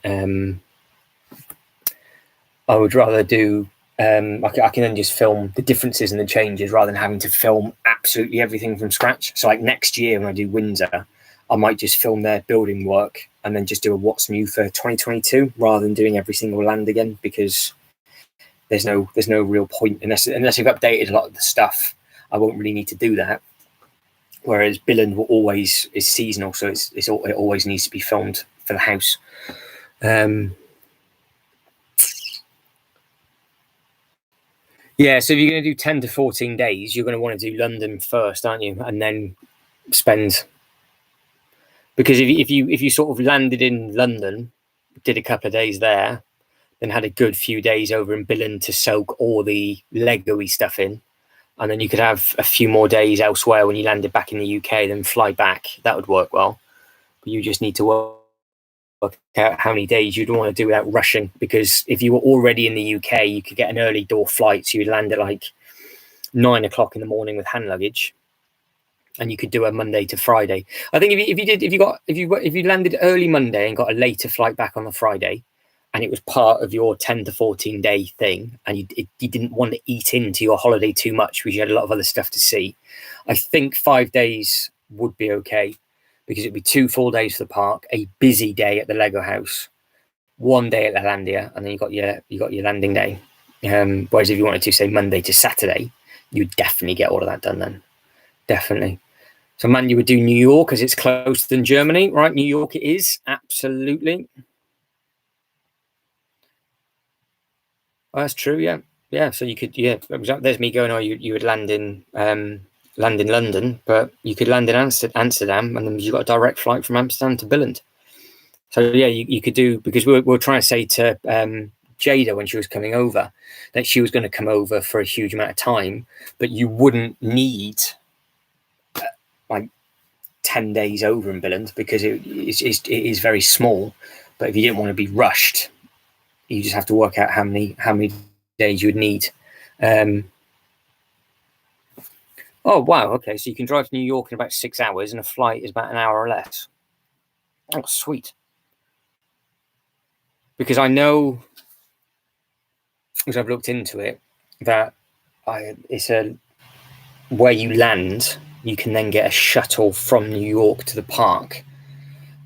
I would rather do. I can then just film the differences and the changes rather than having to film absolutely everything from scratch. So like next year when I do Windsor, I might just film their building work and then just do a what's new for 2022 rather than doing every single land again, because there's no real point unless you've updated a lot of the stuff. I won't really need to do that. Whereas Billund is seasonal, so it always needs to be filmed for the house. Yeah, so if you're going to do 10 to 14 days, you're going to want to do London first, aren't you? And then spend, because if you sort of landed in London, did a couple of days there, then had a good few days over in Billund to soak all the Lego-y stuff in, and then you could have a few more days elsewhere when you landed back in the UK, then fly back. That would work well. But you just need to work out how many days you'd want to do without rushing, because if you were already in the UK, you could get an early door flight, so you'd land at like 9 o'clock in the morning with hand luggage, and you could do a Monday to Friday. I think if you landed early Monday and got a later flight back on the Friday, and it was part of your 10 to 14 day thing, and you didn't want to eat into your holiday too much because you had a lot of other stuff to see, I think 5 days would be okay, because it'd be 2 full days for the park, a busy day at the Lego house, 1 day at the Landia, and then you got your landing day. Whereas if you wanted to say Monday to Saturday, you'd definitely get all of that done then. Definitely. So man, you would do New York because it's closer than Germany, right? New York it is, absolutely. Oh, that's true, yeah. Yeah, so you could, yeah, there's me going, oh, you would land in London, but you could land in Amsterdam, and then you got a direct flight from Amsterdam to Billund. So yeah, you could do, because we were trying to say to Jada when she was coming over that she was going to come over for a huge amount of time, but you wouldn't need like 10 days over in Billund, because it is very small. But if you didn't want to be rushed, you just have to work out how many days you would need. Oh, wow. Okay. So you can drive to New York in about 6 hours and a flight is about an hour or less. Oh, sweet. Because I know, because I've looked into it, that it's a where you land, you can then get a shuttle from New York to the park.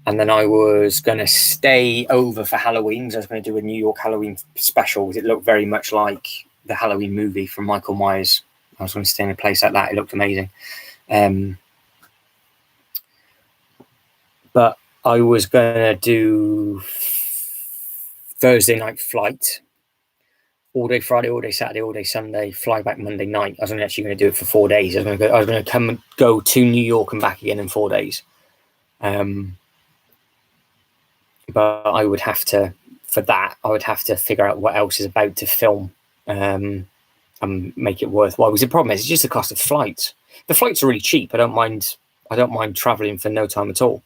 And then I was going to stay over for Halloween. So I was going to do a New York Halloween special because it looked very much like the Halloween movie from Michael Myers. I was going to stay in a place like that. It looked amazing. But I was going to do Thursday night flight, all day Friday, all day Saturday, all day Sunday, fly back Monday night. I was only actually going to do it for 4 days. I was going to come and go to New York and back again in 4 days. But I would have to, for that, I would have to figure out what else is about to film and make it worthwhile. Because the problem is, it's just the cost of flights. The flights are really cheap. I don't mind traveling for no time at all.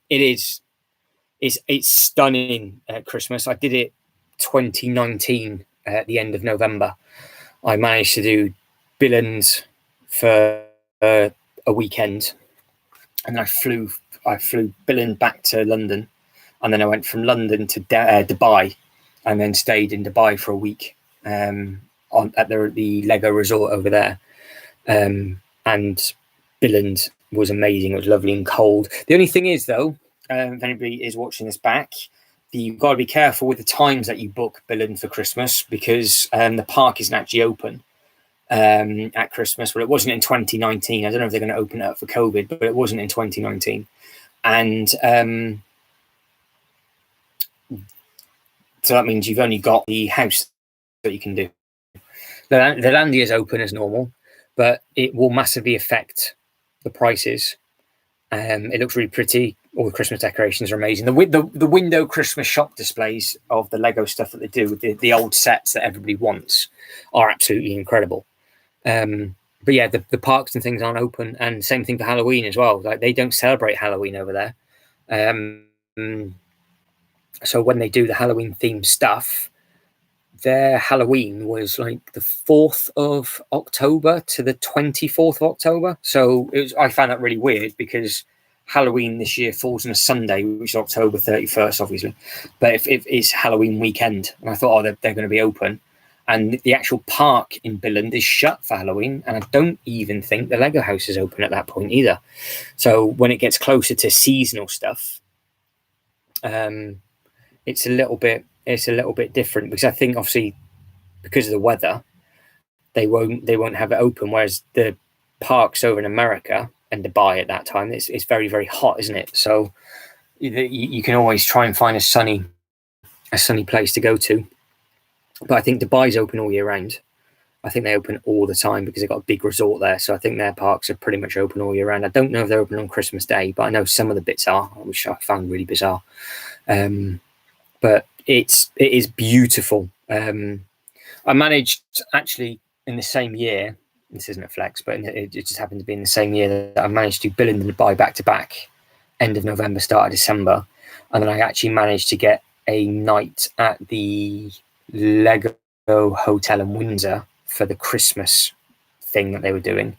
It's stunning at Christmas. I did it 2019 at the end of November. I managed to do Billund for a weekend, and I flew Billund back to London, and then I went from London to Dubai, and then stayed in Dubai for a week at the Lego resort over there. And Billund was amazing. It was lovely and cold. The only thing is, though, if anybody is watching this back, you've got to be careful with the times that you book Billund for Christmas, because the park isn't actually open at Christmas. Well, it wasn't in 2019. I don't know if they're going to open it up for COVID, but it wasn't in 2019. And so that means you've only got the house that you can do. The Landia is open as normal, but it will massively affect the prices. It looks really pretty. All the Christmas decorations are amazing. The window Christmas shop displays of the Lego stuff that they do with the old sets that everybody wants are absolutely incredible. But yeah, the parks and things aren't open, and same thing for Halloween as well. Like, they don't celebrate Halloween over there. So when they do the Halloween themed stuff, their Halloween was like the 4th of October to the 24th of October. So I found that really weird, because Halloween this year falls on a Sunday, which is October 31st, obviously. But if it's Halloween weekend, and I thought, they're going to be open. And the actual park in Billund is shut for Halloween, and I don't even think the Lego house is open at that point either. So when it gets closer to seasonal stuff, it's a little bit different, because I think, obviously, because of the weather, they won't have it open. Whereas the parks over in America and Dubai at that time, it's very, very hot, isn't it? So you can always try and find a sunny place to go to. But I think Dubai's open all year round. I think they open all the time because they've got a big resort there. So I think their parks are pretty much open all year round. I don't know if they're open on Christmas Day, but I know some of the bits are, which I found really bizarre. But it is beautiful. I managed, actually, in the same year, this isn't a flex, but it just happened to be in the same year that I managed to do Billund and Dubai back to back, end of November, start of December. And then I actually managed to get a night at the Lego Hotel in Windsor for the Christmas thing that they were doing.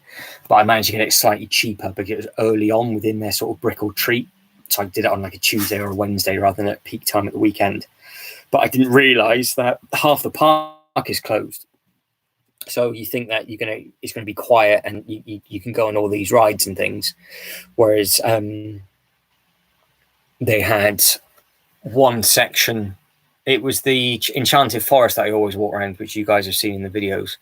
But I managed to get it slightly cheaper because it was early on within their sort of brick or treat. So I did it on like a Tuesday or a Wednesday rather than at peak time at the weekend. But I didn't realise that half the park is closed. So you think that it's going to be quiet and you can go on all these rides and things. Whereas they had one section. It was the Enchanted Forest that I always walk around, which you guys have seen in the videos.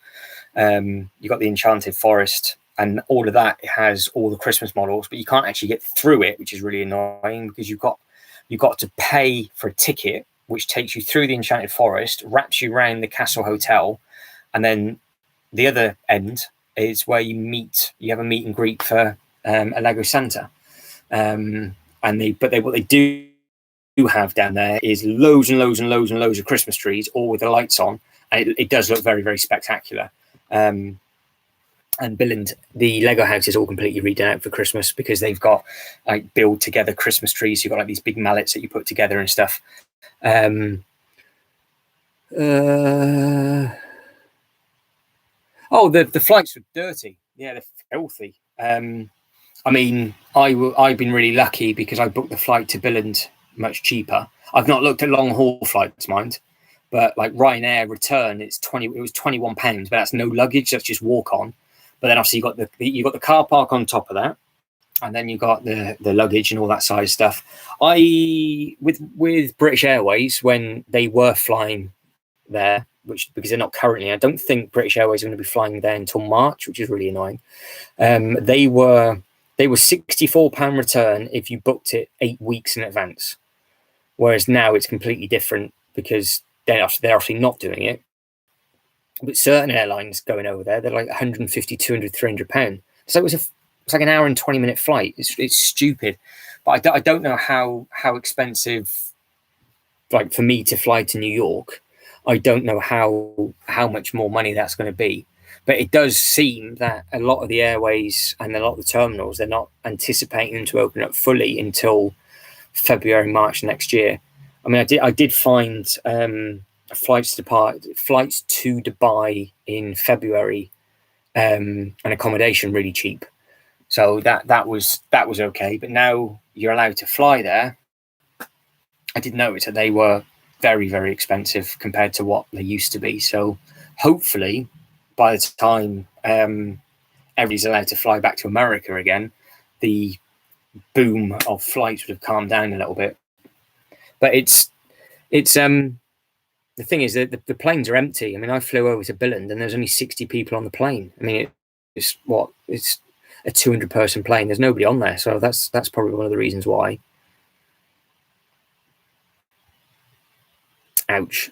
You got the Enchanted Forest, and all of that has all the Christmas models, but you can't actually get through it, which is really annoying, because you've got to pay for a ticket, which takes you through the Enchanted Forest, wraps you around the Castle Hotel, and then the other end is where you have a meet and greet for a Lego Santa. What they do have down there is loads and loads and loads and loads of Christmas trees, all with the lights on, and it does look very, very spectacular. And Billund, the Lego house is all completely redone out for Christmas, because they've got like build together Christmas trees. You've got like these big mallets that you put together and stuff. The flights were dirty. Yeah, they're filthy. I mean, I've been really lucky because I booked the flight to Billund much cheaper. I've not looked at long haul flights, mind, but like Ryanair return, it was £21, but that's no luggage. That's just walk on. But then obviously you got the car park on top of that, and then you got the luggage and all that size stuff. With British Airways, when they were flying there, which because they're not currently, I don't think British Airways are going to be flying there until March, which is really annoying. They were £64 return if you booked it 8 weeks in advance, whereas now it's completely different because they're obviously not doing it. But certain airlines going over there, they're like 150, 200, £300. So it's like an hour and 20-minute flight. It's stupid, but I don't know how expensive. Like for me to fly to New York, I don't know how much more money that's going to be. But it does seem that a lot of the airways and a lot of the terminals, they're not anticipating them to open up fully until February, March next year. I mean, I did find flights to Dubai in February and accommodation really cheap. So that was okay. But now you're allowed to fly there. I did notice that they were very, very expensive compared to what they used to be. So hopefully by the time everybody's allowed to fly back to America again, the boom of flights would have calmed down a little bit. But it's the thing is that the planes are empty. I mean, I flew over to Billund and there's only 60 people on the plane. I mean, it's a 200-person plane. There's nobody on there, so that's probably one of the reasons why. Ouch,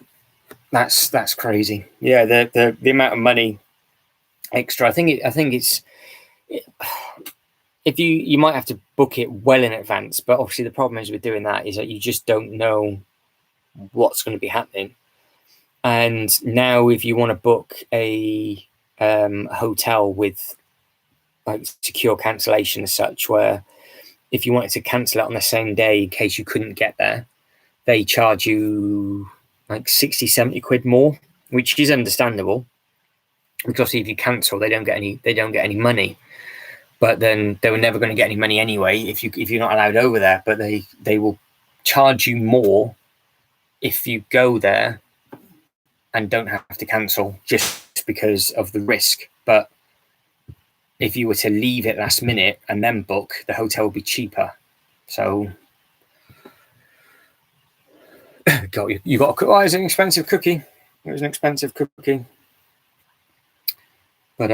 that's crazy. Yeah, the amount of money extra. I think it's if you might have to book it well in advance, but obviously the problem is with doing that is that you just don't know what's going to be happening. And now, if you want to book a hotel with like secure cancellation as such, where if you wanted to cancel it on the same day in case you couldn't get there, they charge you like 60, 70 quid more, which is understandable because obviously if you cancel, they don't get any money. But then they were never going to get any money anyway if you're not allowed over there. But they will charge you more if you go there and don't have to cancel just because of the risk. But if you were to leave it last minute and then book, the hotel would be cheaper. So you got a it's an expensive cookie. It was an expensive cookie. But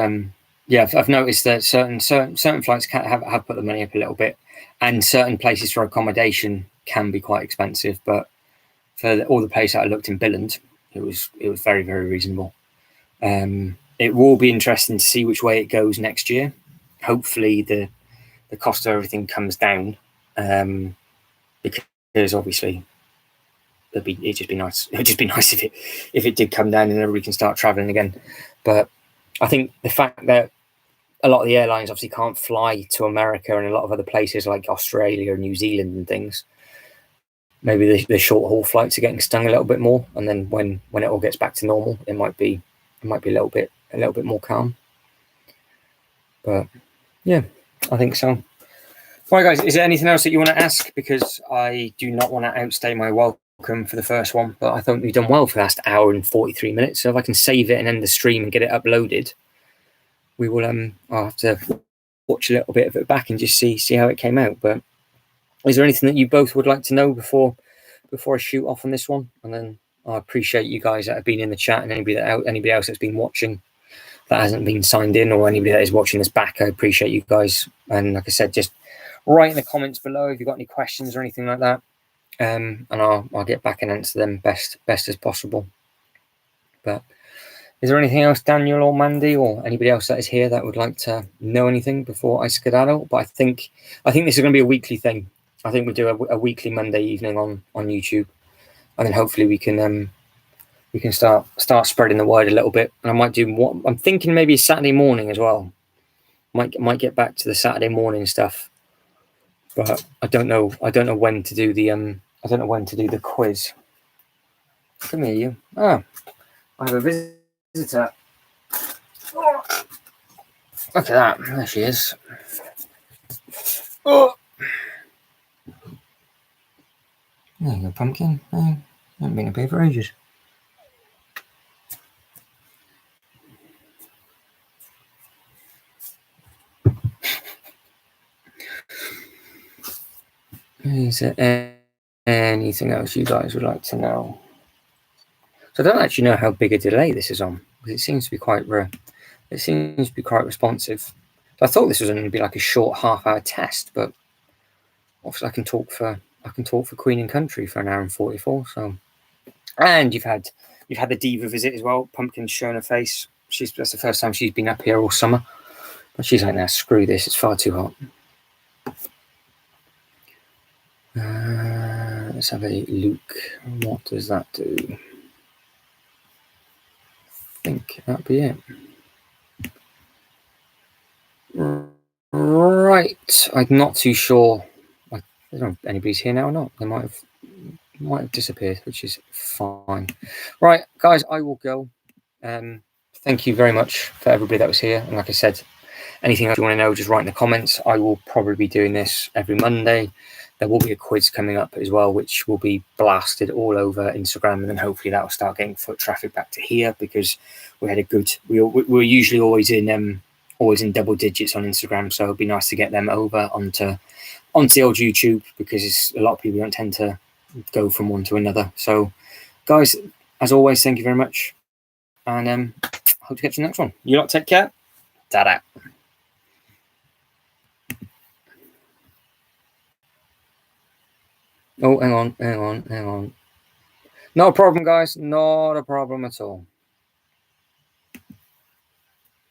yeah, I've noticed that certain flights have put the money up a little bit, and certain places for accommodation can be quite expensive. But for all the places that I looked in Billund, it was very, very reasonable. It will be interesting to see which way it goes next year. Hopefully the cost of everything comes down, because obviously it'd just be nice. It'd just be nice if it did come down and everybody can start traveling again. But I think the fact that a lot of the airlines obviously can't fly to America and a lot of other places like Australia and New Zealand and things, maybe the short haul flights are getting stung a little bit more, and then when it all gets back to normal, it might be a little bit more calm. But yeah, I think so. Right, guys, is there anything else that you want to ask? Because I do not want to outstay my welcome for the first one, but I thought we've done well for the last hour and 43 minutes. So if I can save it and end the stream and get it uploaded, we will. I'll have to watch a little bit of it back and just see how it came out. But is there anything that you both would like to know before I shoot off on this one? And then I appreciate you guys that have been in the chat, and anybody else that's been watching that hasn't been signed in, or anybody that is watching this back. I appreciate you guys. And like I said, just write in the comments below if you've got any questions or anything like that, and I'll get back and answer them best as possible. But is there anything else, Daniel or Mandy or anybody else that is here that would like to know anything before I skedaddle? But I think this is going to be a weekly thing. I think we'll do a weekly Monday evening on YouTube, and then hopefully we can start spreading the word a little bit. And I might do what I'm thinking, maybe a Saturday morning as well. Might get back to the Saturday morning stuff, but I don't know when to do the quiz. Come here, you. Oh, I have a visitor. Look at that. There she is. Oh. There you go, Pumpkin. I haven't been up here for ages. Is there anything else you guys would like to know? So I don't actually know how big a delay this is on, because it seems to be quite it seems to be quite responsive. So I thought this was only going to be like a short half-hour test, but obviously I can talk for Queen and Country for an hour and 44. So, and you've had the diva visit as well. Pumpkin's showing her face. That's the first time she's been up here all summer. But she's like, "Now screw this. It's far too hot." Let's have a look. What does that do? I think that'd be it. Right. I'm not too sure. I don't know if anybody's here now or not. They might have disappeared, which is fine. Right, guys, I will go. Thank you very much for everybody that was here. And like I said, anything else you want to know, just write in the comments. I will probably be doing this every Monday. There will be a quiz coming up as well, which will be blasted all over Instagram, and then hopefully that will start getting foot traffic back to here, because we had a good. We're usually always in double digits on Instagram, so it'd be nice to get them over onto the old YouTube, because a lot of people don't tend to go from one to another. So, guys, as always, thank you very much, and hope to catch you in the next one. You lot take care. Ta-da. Oh, hang on. No problem, guys. Not a problem at all.